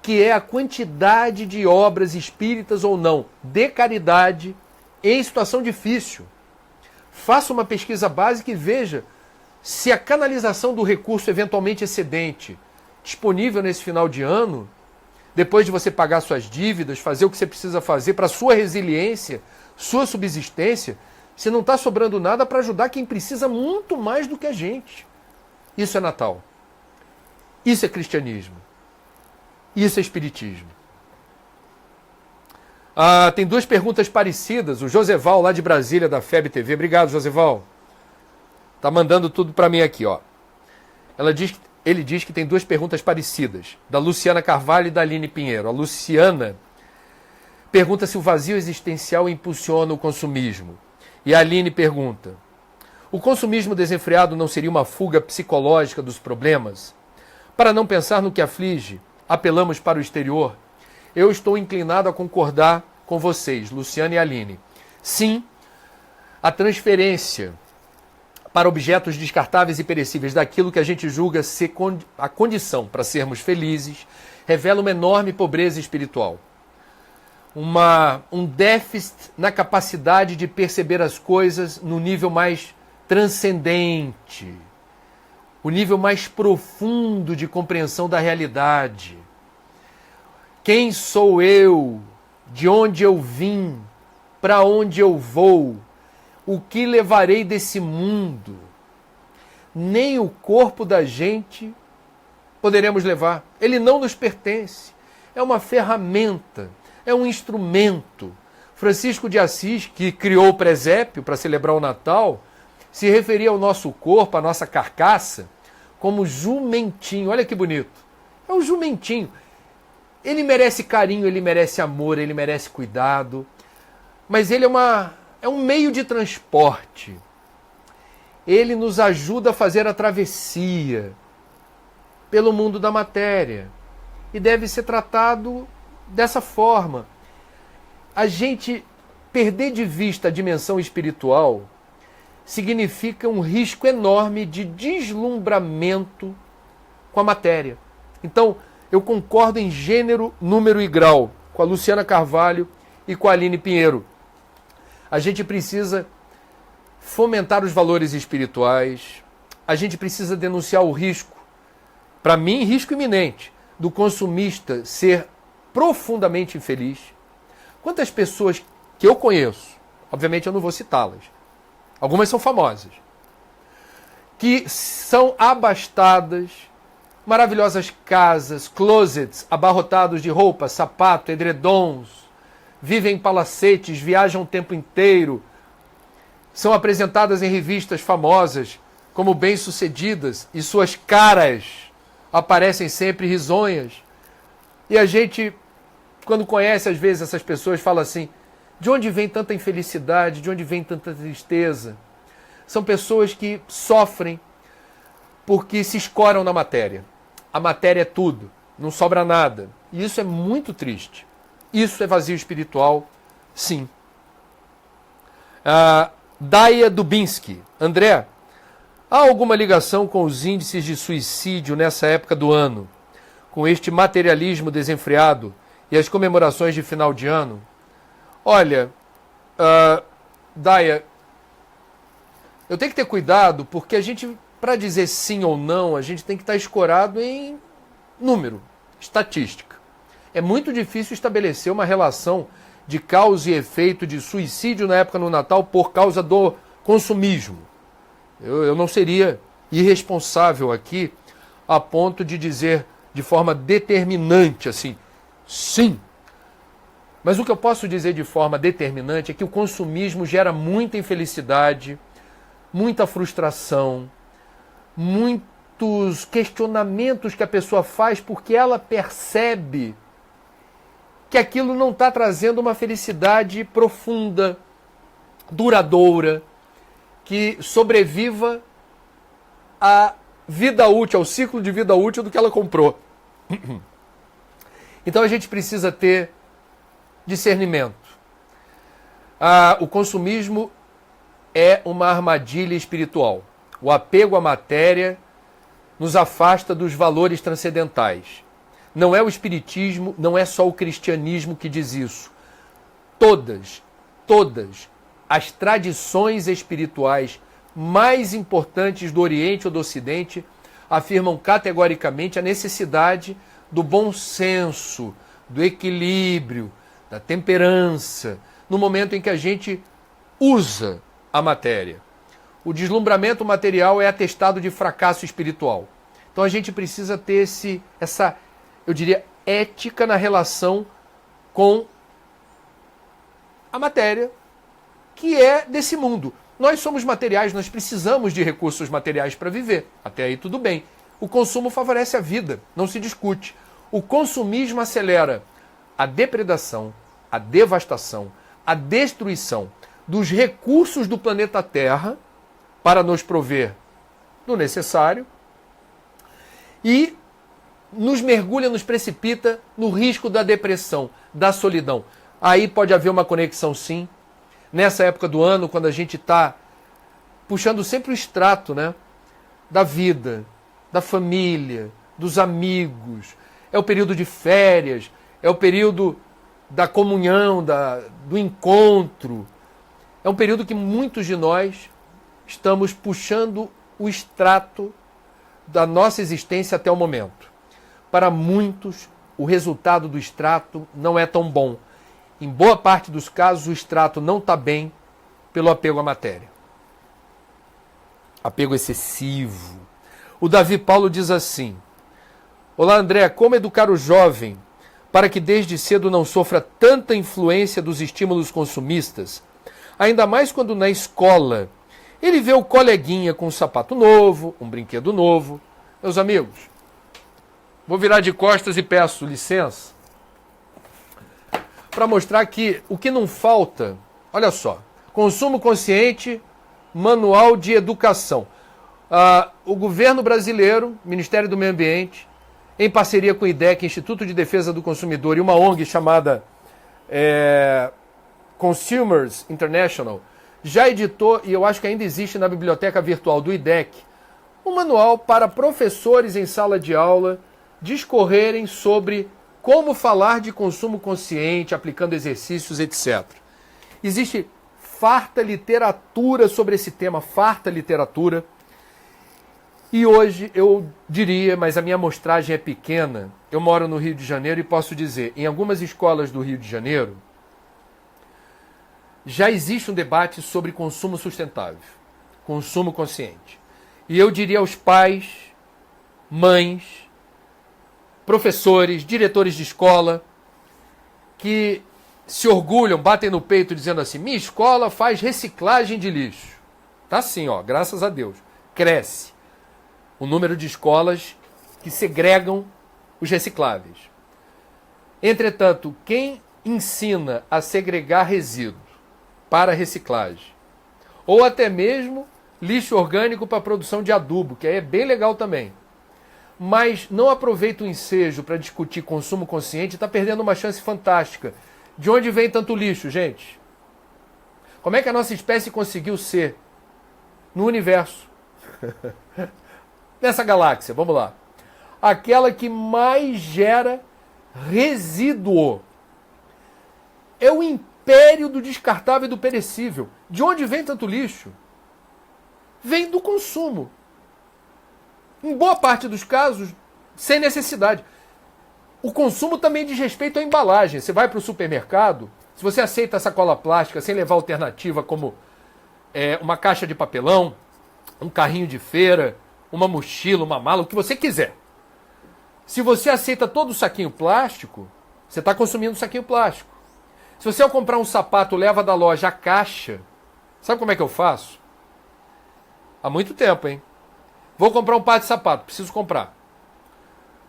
que é a quantidade de obras espíritas ou não de caridade em situação difícil. Faça uma pesquisa básica e veja se a canalização do recurso eventualmente excedente disponível nesse final de ano, depois de você pagar suas dívidas, fazer o que você precisa fazer para sua resiliência, sua subsistência, se não está sobrando nada para ajudar quem precisa muito mais do que a gente. Isso é Natal. Isso é cristianismo. Isso é espiritismo. Tem duas perguntas parecidas. O Joseval, lá de Brasília, da FEB TV. Obrigado, Joseval. Tá mandando tudo para mim aqui, ó. Ele diz que tem duas perguntas parecidas, da Luciana Carvalho e da Aline Pinheiro. A Luciana pergunta se o vazio existencial impulsiona o consumismo. E a Aline pergunta: o consumismo desenfreado não seria uma fuga psicológica dos problemas? Para não pensar no que aflige, apelamos para o exterior? Eu estou inclinado a concordar com vocês, Luciana e Aline. Sim, a transferência para objetos descartáveis e perecíveis daquilo que a gente julga ser a condição para sermos felizes, revela uma enorme pobreza espiritual. um déficit na capacidade de perceber as coisas no nível mais transcendente, o nível mais profundo de compreensão da realidade. Quem sou eu? De onde eu vim? Para onde eu vou? O que levarei desse mundo? Nem o corpo da gente poderemos levar. Ele não nos pertence. É uma ferramenta, é um instrumento. Francisco de Assis, que criou o presépio para celebrar o Natal, se referia ao nosso corpo, à nossa carcaça, como jumentinho. Olha que bonito. É um jumentinho. Ele merece carinho, ele merece amor, ele merece cuidado, mas ele é um meio de transporte. Ele nos ajuda a fazer a travessia pelo mundo da matéria e deve ser tratado dessa forma. A gente perder de vista a dimensão espiritual significa um risco enorme de deslumbramento com a matéria. Então, eu concordo em gênero, número e grau com a Luciana Carvalho e com a Aline Pinheiro. A gente precisa fomentar os valores espirituais, a gente precisa denunciar o risco, para mim, risco iminente, do consumista ser profundamente infeliz. Quantas pessoas que eu conheço, obviamente eu não vou citá-las, algumas são famosas, que são abastadas, maravilhosas casas, closets abarrotados de roupa, sapato, edredons, vivem em palacetes, viajam o tempo inteiro, são apresentadas em revistas famosas como bem-sucedidas e suas caras aparecem sempre risonhas. E a gente, quando conhece às vezes essas pessoas, fala assim, de onde vem tanta infelicidade, de onde vem tanta tristeza? São pessoas que sofrem porque se escoram na matéria. A matéria é tudo, não sobra nada. E isso é muito triste. Isso é vazio espiritual, sim. Daya Dubinsky. André, há alguma ligação com os índices de suicídio nessa época do ano? Com este materialismo desenfreado e as comemorações de final de ano? Olha, Daya, eu tenho que ter cuidado porque a gente, para dizer sim ou não, a gente tem que estar escorado em número, estatística. É muito difícil estabelecer uma relação de causa e efeito de suicídio na época do Natal por causa do consumismo. Eu não seria irresponsável aqui a ponto de dizer de forma determinante assim, sim. Mas o que eu posso dizer de forma determinante é que o consumismo gera muita infelicidade, muita frustração, muitos questionamentos que a pessoa faz porque ela percebe que aquilo não está trazendo uma felicidade profunda, duradoura, que sobreviva à vida útil, ao ciclo de vida útil do que ela comprou. Então a gente precisa ter discernimento. O consumismo é uma armadilha espiritual. O apego à matéria nos afasta dos valores transcendentais. Não é o espiritismo, não é só o cristianismo que diz isso. Todas as tradições espirituais mais importantes do Oriente ou do Ocidente afirmam categoricamente a necessidade do bom senso, do equilíbrio, da temperança, no momento em que a gente usa a matéria. O deslumbramento material é atestado de fracasso espiritual. Então a gente precisa ter essa, eu diria, ética na relação com a matéria, que é desse mundo. Nós somos materiais, nós precisamos de recursos materiais para viver. Até aí tudo bem. O consumo favorece a vida, não se discute. O consumismo acelera a depredação, a devastação, a destruição dos recursos do planeta Terra para nos prover do necessário e nos mergulha, nos precipita no risco da depressão, da solidão. Aí pode haver uma conexão, sim. Nessa época do ano, quando a gente está puxando sempre o extrato, né, da vida, da família, dos amigos, é o período de férias, é o período da comunhão, do encontro. É um período que muitos de nós estamos puxando o extrato da nossa existência até o momento. Para muitos, o resultado do extrato não é tão bom. Em boa parte dos casos, o extrato não está bem pelo apego à matéria. Apego excessivo. O Davi Paulo diz assim: olá, André, como educar o jovem para que desde cedo não sofra tanta influência dos estímulos consumistas, ainda mais quando na escola ele vê o coleguinha com um sapato novo, um brinquedo novo. Meus amigos, vou virar de costas e peço licença para mostrar que o que não falta, olha só, consumo consciente, manual de educação. O governo brasileiro, Ministério do Meio Ambiente, em parceria com o IDEC, Instituto de Defesa do Consumidor, e uma ONG chamada Consumers International, já editou, e eu acho que ainda existe na biblioteca virtual do IDEC, um manual para professores em sala de aula discorrerem sobre como falar de consumo consciente, aplicando exercícios, etc. Existe farta literatura sobre esse tema, farta literatura. E hoje eu diria, mas a minha amostragem é pequena, eu moro no Rio de Janeiro e posso dizer, em algumas escolas do Rio de Janeiro, já existe um debate sobre consumo sustentável, consumo consciente. E eu diria aos pais, mães, professores, diretores de escola, que se orgulham, batem no peito dizendo assim, minha escola faz reciclagem de lixo. Tá assim, ó, graças a Deus. Cresce o número de escolas que segregam os recicláveis. Entretanto, quem ensina a segregar resíduos para reciclagem, ou até mesmo lixo orgânico para produção de adubo, que aí é bem legal também, mas não aproveita o ensejo para discutir consumo consciente, está perdendo uma chance fantástica. De onde vem tanto lixo, gente? Como é que a nossa espécie conseguiu ser no universo? Nessa galáxia, vamos lá. Aquela que mais gera resíduo. É o império do descartável e do perecível. De onde vem tanto lixo? Vem do consumo. Em boa parte dos casos, sem necessidade. O consumo também diz respeito à embalagem. Você vai para o supermercado, se você aceita a sacola plástica sem levar alternativa como uma caixa de papelão, um carrinho de feira, uma mochila, uma mala, o que você quiser. Se você aceita todo o saquinho plástico, você está consumindo saquinho plástico. Se você ao comprar um sapato leva da loja a caixa, sabe como é que eu faço? Há muito tempo, hein? Vou comprar um par de sapato, preciso comprar.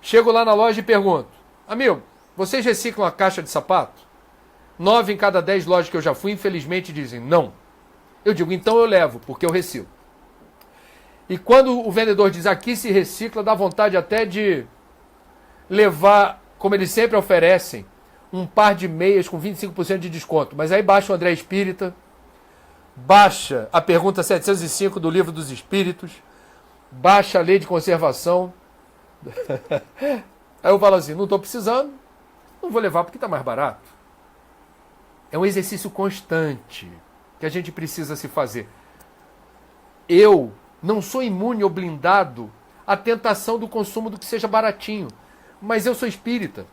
Chego lá na loja e pergunto, amigo, vocês reciclam a caixa de sapato? 9 em cada 10 lojas que eu já fui, infelizmente, dizem não. Eu digo, então eu levo, porque eu reciclo. E quando o vendedor diz aqui se recicla, dá vontade até de levar, como eles sempre oferecem, um par de meias com 25% de desconto. Mas aí baixa o André Espírita, baixa a pergunta 705 do Livro dos Espíritos, baixa a lei de conservação. Aí eu falo assim, não estou precisando, não vou levar porque está mais barato. É um exercício constante que a gente precisa se fazer. Eu não sou imune ou blindado à tentação do consumo do que seja baratinho, mas eu sou espírita.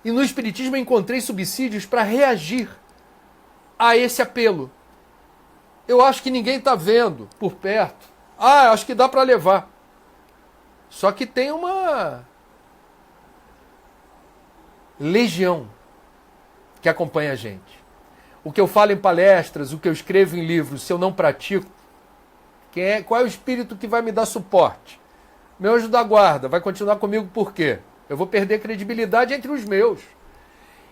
E no espiritismo eu encontrei subsídios para reagir a esse apelo. Eu acho que ninguém está vendo por perto. Acho que dá para levar. Só que tem uma legião que acompanha a gente. O que eu falo em palestras, o que eu escrevo em livros, se eu não pratico, qual é o espírito que vai me dar suporte? Meu anjo da guarda vai continuar comigo por quê? Eu vou perder credibilidade entre os meus.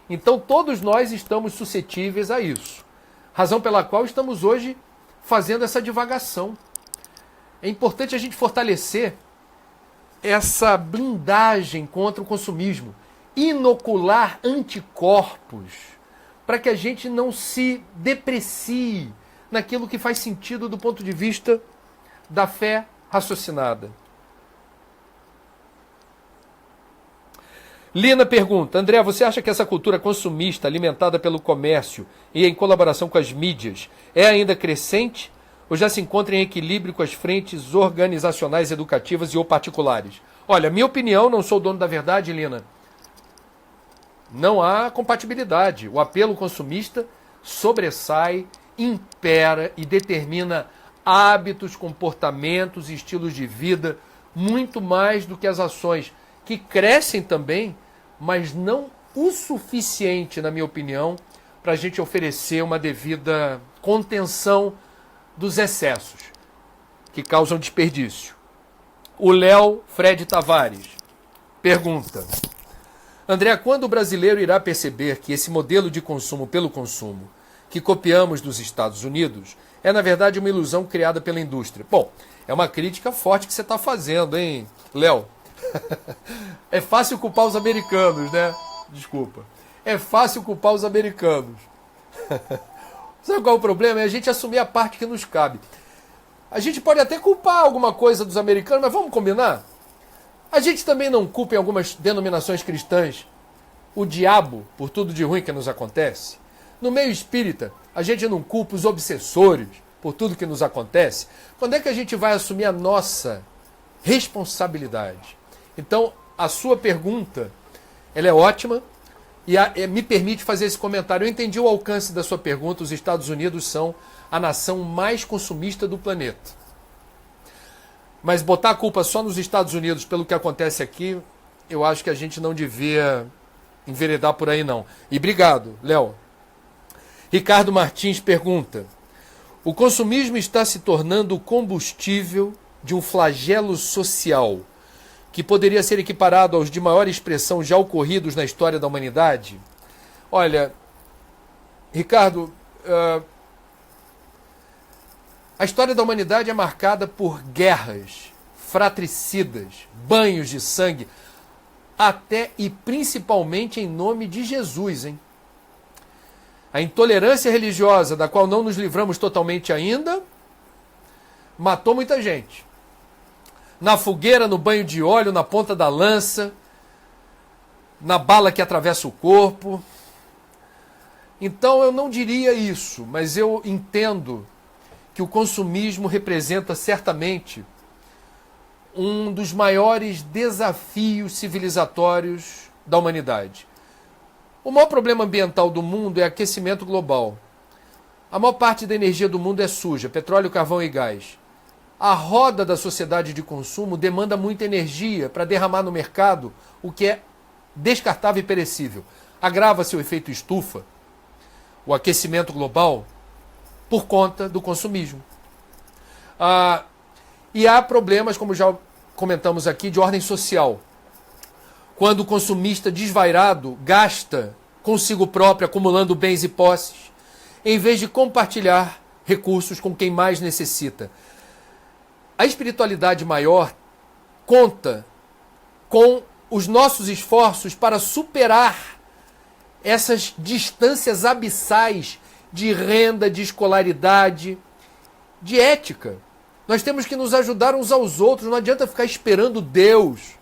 Então todos nós estamos suscetíveis a isso. Razão pela qual estamos hoje fazendo essa divagação. É importante a gente fortalecer essa blindagem contra o consumismo, inocular anticorpos, para que a gente não se deprecie naquilo que faz sentido do ponto de vista da fé raciocinada. Lina pergunta, André, você acha que essa cultura consumista alimentada pelo comércio e em colaboração com as mídias é ainda crescente ou já se encontra em equilíbrio com as frentes organizacionais, educativas e ou particulares? Olha, minha opinião, não sou o dono da verdade, Lina. Não há compatibilidade. O apelo consumista sobressai, impera e determina hábitos, comportamentos e estilos de vida muito mais do que as ações que crescem também, mas não o suficiente, na minha opinião, para a gente oferecer uma devida contenção dos excessos que causam desperdício. O Léo Fred Tavares pergunta, André, quando o brasileiro irá perceber que esse modelo de consumo pelo consumo que copiamos dos Estados Unidos é, na verdade, uma ilusão criada pela indústria? Bom, é uma crítica forte que você está fazendo, hein, Léo? É fácil culpar os americanos, né? Desculpa. É fácil culpar os americanos. Sabe qual é o problema? É a gente assumir a parte que nos cabe. A gente pode até culpar alguma coisa dos americanos, mas vamos combinar? A gente também não culpa em algumas denominações cristãs o diabo por tudo de ruim que nos acontece? No meio espírita, a gente não culpa os obsessores por tudo que nos acontece? Quando é que a gente vai assumir a nossa responsabilidade? Então, a sua pergunta, ela é ótima e me permite fazer esse comentário. Eu entendi o alcance da sua pergunta. Os Estados Unidos são a nação mais consumista do planeta. Mas botar a culpa só nos Estados Unidos pelo que acontece aqui, eu acho que a gente não devia enveredar por aí, não. E obrigado, Léo. Ricardo Martins pergunta, o consumismo está se tornando o combustível de um flagelo social que poderia ser equiparado aos de maior expressão já ocorridos na história da humanidade? Olha, Ricardo, a história da humanidade é marcada por guerras fratricidas, banhos de sangue, até e principalmente em nome de Jesus, hein? A intolerância religiosa, da qual não nos livramos totalmente ainda, matou muita gente. Na fogueira, no banho de óleo, na ponta da lança, na bala que atravessa o corpo. Então eu não diria isso, mas eu entendo que o consumismo representa certamente um dos maiores desafios civilizatórios da humanidade. O maior problema ambiental do mundo é aquecimento global. A maior parte da energia do mundo é suja, petróleo, carvão e gás. A roda da sociedade de consumo demanda muita energia para derramar no mercado o que é descartável e perecível. Agrava-se o efeito estufa, o aquecimento global, por conta do consumismo. E há problemas, como já comentamos aqui, de ordem social. Quando o consumista desvairado gasta consigo próprio, acumulando bens e posses, em vez de compartilhar recursos com quem mais necessita. A espiritualidade maior conta com os nossos esforços para superar essas distâncias abissais de renda, de escolaridade, de ética. Nós temos que nos ajudar uns aos outros, não adianta ficar esperando Deus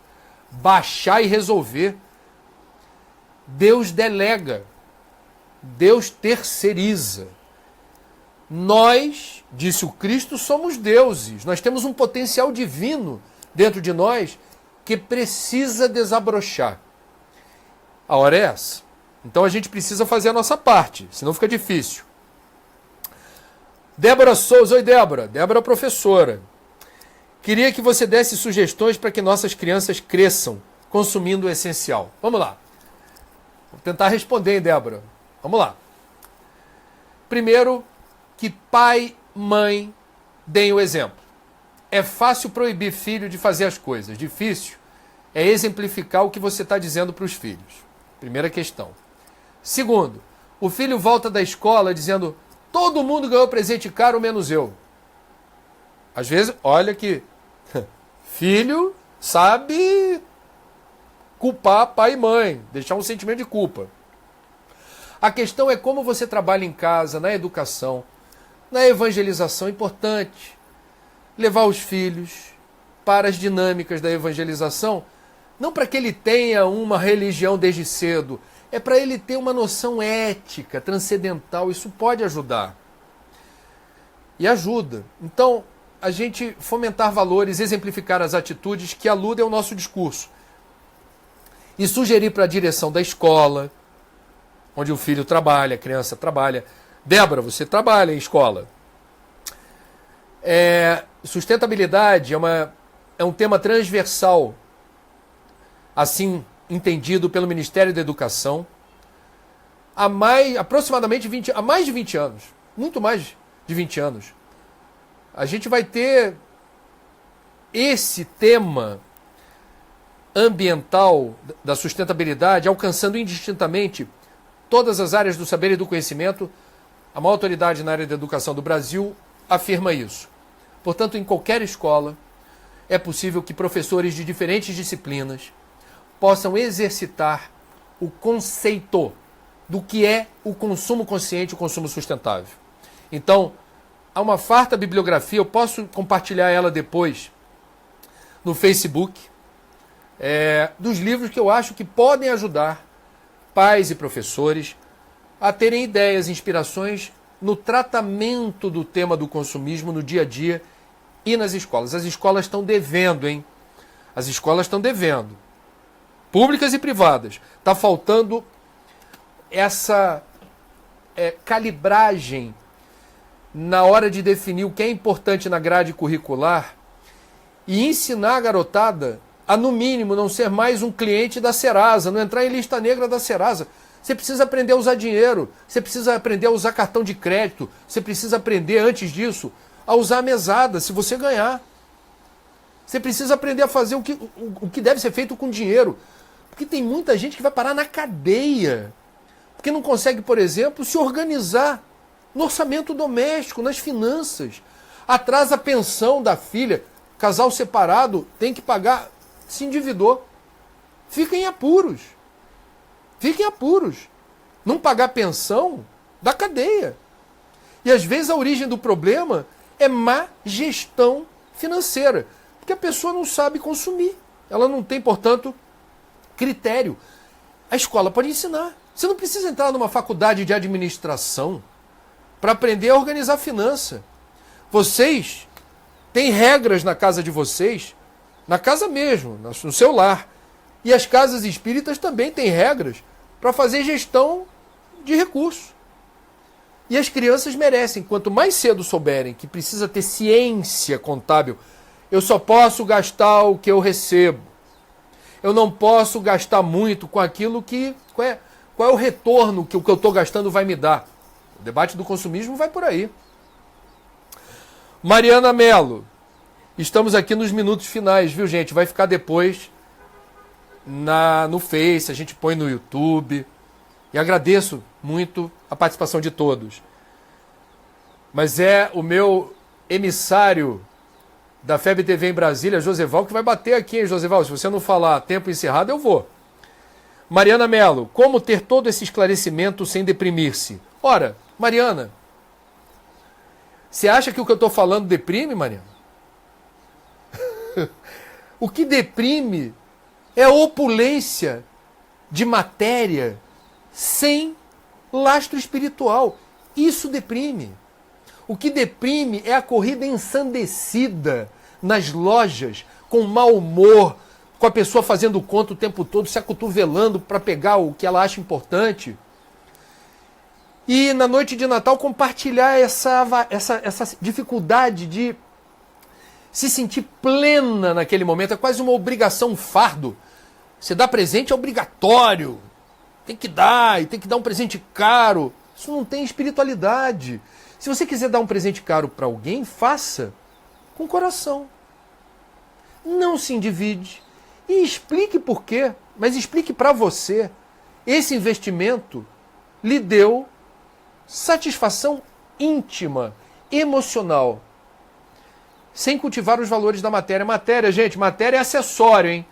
baixar e resolver. Deus delega, Deus terceiriza. Nós, disse o Cristo, somos deuses. Nós temos um potencial divino dentro de nós que precisa desabrochar. A hora é essa. Então a gente precisa fazer a nossa parte, senão fica difícil. Débora Souza, oi Débora. Débora professora. Queria que você desse sugestões para que nossas crianças cresçam consumindo o essencial. Vamos lá. Vou tentar responder, hein, Débora. Vamos lá. Primeiro, que pai, mãe deem o exemplo. É fácil proibir filho de fazer as coisas. Difícil é exemplificar o que você está dizendo para os filhos. Primeira questão. Segundo, o filho volta da escola dizendo: todo mundo ganhou presente caro, menos eu. Às vezes, olha que filho sabe culpar pai e mãe, deixar um sentimento de culpa. A questão é como você trabalha em casa, na educação, na evangelização. É importante levar os filhos para as dinâmicas da evangelização, Não para que ele tenha uma religião desde cedo, é para ele ter uma noção ética, transcendental. Isso pode ajudar. E ajuda. Então, a gente fomentar valores, exemplificar as atitudes que aludem ao nosso discurso. E sugerir para a direção da escola, onde o filho trabalha, a criança trabalha. Débora, você trabalha em escola. Sustentabilidade é um tema transversal, assim entendido pelo Ministério da Educação, há mais de 20 anos. Muito mais de 20 anos. A gente vai ter esse tema ambiental da sustentabilidade alcançando indistintamente todas as áreas do saber e do conhecimento. A maior autoridade na área da educação do Brasil afirma isso. Portanto, em qualquer escola, é possível que professores de diferentes disciplinas possam exercitar o conceito do que é o consumo consciente, o consumo sustentável. Então, há uma farta bibliografia, eu posso compartilhar ela depois no Facebook, dos livros que eu acho que podem ajudar pais e professores a terem ideias, inspirações no tratamento do tema do consumismo no dia a dia e nas escolas. As escolas estão devendo, hein? As escolas estão devendo. Públicas e privadas. Está faltando essa calibragem na hora de definir o que é importante na grade curricular e ensinar a garotada a, no mínimo, não ser mais um cliente da Serasa, não entrar em lista negra da Serasa. Você precisa aprender a usar dinheiro, você precisa aprender a usar cartão de crédito, você precisa aprender, antes disso, a usar a mesada, se você ganhar. Você precisa aprender a fazer o que deve ser feito com dinheiro. Porque tem muita gente que vai parar na cadeia, porque não consegue, por exemplo, se organizar no orçamento doméstico, nas finanças. Atrasa a pensão da filha, casal separado tem que pagar, se endividou. Fica em apuros. Fiquem apuros. Não pagar pensão, dá cadeia. E às vezes a origem do problema é má gestão financeira. Porque a pessoa não sabe consumir. Ela não tem, portanto, critério. A escola pode ensinar. Você não precisa entrar numa faculdade de administração para aprender a organizar a finança. Vocês têm regras na casa de vocês, na casa mesmo, no seu lar. E as casas espíritas também têm regras para fazer gestão de recursos. E as crianças merecem, quanto mais cedo souberem que precisa ter ciência contábil, eu só posso gastar o que eu recebo. Eu não posso gastar muito com aquilo que... Qual é o retorno que o que eu estou gastando vai me dar? O debate do consumismo vai por aí. Mariana Mello, estamos aqui nos minutos finais, viu, gente? Vai ficar depois no Face, a gente põe no YouTube. E agradeço muito a participação de todos. Mas é o meu emissário da FEB TV em Brasília, Joseval, que vai bater aqui, hein, Joseval? Se você não falar tempo encerrado, eu vou. Mariana Mello, como ter todo esse esclarecimento sem deprimir-se? Ora, Mariana, você acha que o que eu estou falando deprime, Mariana? O que deprime é a opulência de matéria sem lastro espiritual. Isso deprime. O que deprime é a corrida ensandecida nas lojas, com mau humor, com a pessoa fazendo conta o tempo todo, se acotovelando para pegar o que ela acha importante. E na noite de Natal compartilhar essa dificuldade de se sentir plena naquele momento. É quase uma obrigação, um fardo. Você dá presente é obrigatório. Tem que dar, e tem que dar um presente caro. Isso não tem espiritualidade. Se você quiser dar um presente caro para alguém, faça com coração. Não se endivide. E explique por quê, mas explique para você. Esse investimento lhe deu satisfação íntima, emocional, sem cultivar os valores da matéria. Matéria, gente, matéria é acessório, hein?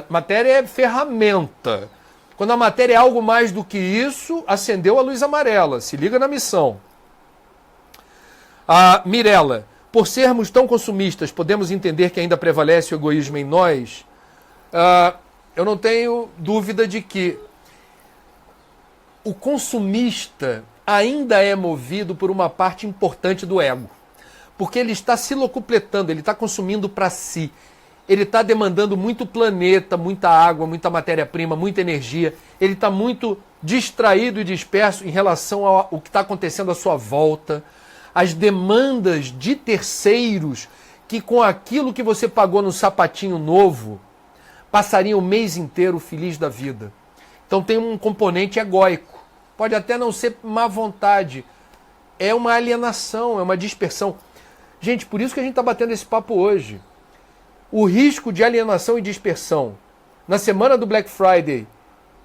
Matéria é ferramenta. Quando a matéria é algo mais do que isso, acendeu a luz amarela. Se liga na missão. A Mirella, por sermos tão consumistas, podemos entender que ainda prevalece o egoísmo em nós? eu não tenho dúvida de que o consumista ainda é movido por uma parte importante do ego. Porque ele está se locupletando, ele está consumindo para si. Ele está demandando muito planeta, muita água, muita matéria-prima, muita energia. Ele está muito distraído e disperso em relação ao que está acontecendo à sua volta. As demandas de terceiros que com aquilo que você pagou no sapatinho novo, passaria o mês inteiro feliz da vida. Então tem um componente egóico. Pode até não ser má vontade. É uma alienação, é uma dispersão. Gente, por isso que a gente está batendo esse papo hoje. O risco de alienação e dispersão na semana do Black Friday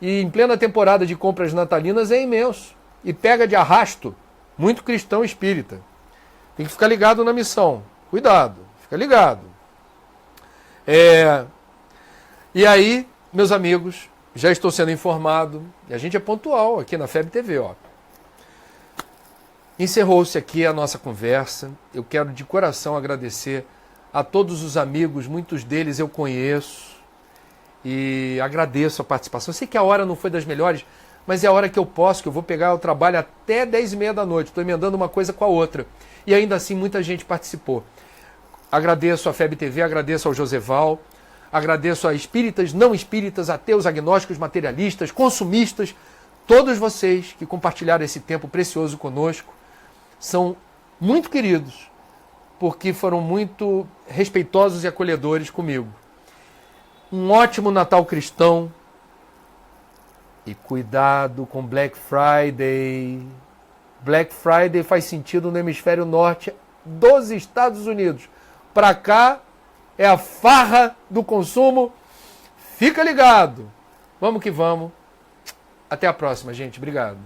e em plena temporada de compras natalinas é imenso. E pega de arrasto muito cristão espírita. Tem que ficar ligado na missão. Cuidado, fica ligado. E aí, meus amigos, já estou sendo informado, e a gente é pontual aqui na FEB TV, ó. Encerrou-se aqui a nossa conversa. Eu quero de coração agradecer a todos os amigos, muitos deles eu conheço, e agradeço a participação. Eu sei que a hora não foi das melhores, mas é a hora que eu posso, que eu vou pegar o trabalho até 10h30 da noite. Estou emendando uma coisa com a outra. E ainda assim muita gente participou. Agradeço a FEB TV, agradeço ao Joseval, agradeço a espíritas, não espíritas, ateus, agnósticos, materialistas, consumistas, todos vocês que compartilharam esse tempo precioso conosco. São muito queridos, porque foram muito respeitosos e acolhedores comigo. Um ótimo Natal cristão. E cuidado com Black Friday. Black Friday faz sentido no hemisfério norte dos Estados Unidos. Para cá é a farra do consumo. Fica ligado. Vamos que vamos. Até a próxima, gente. Obrigado.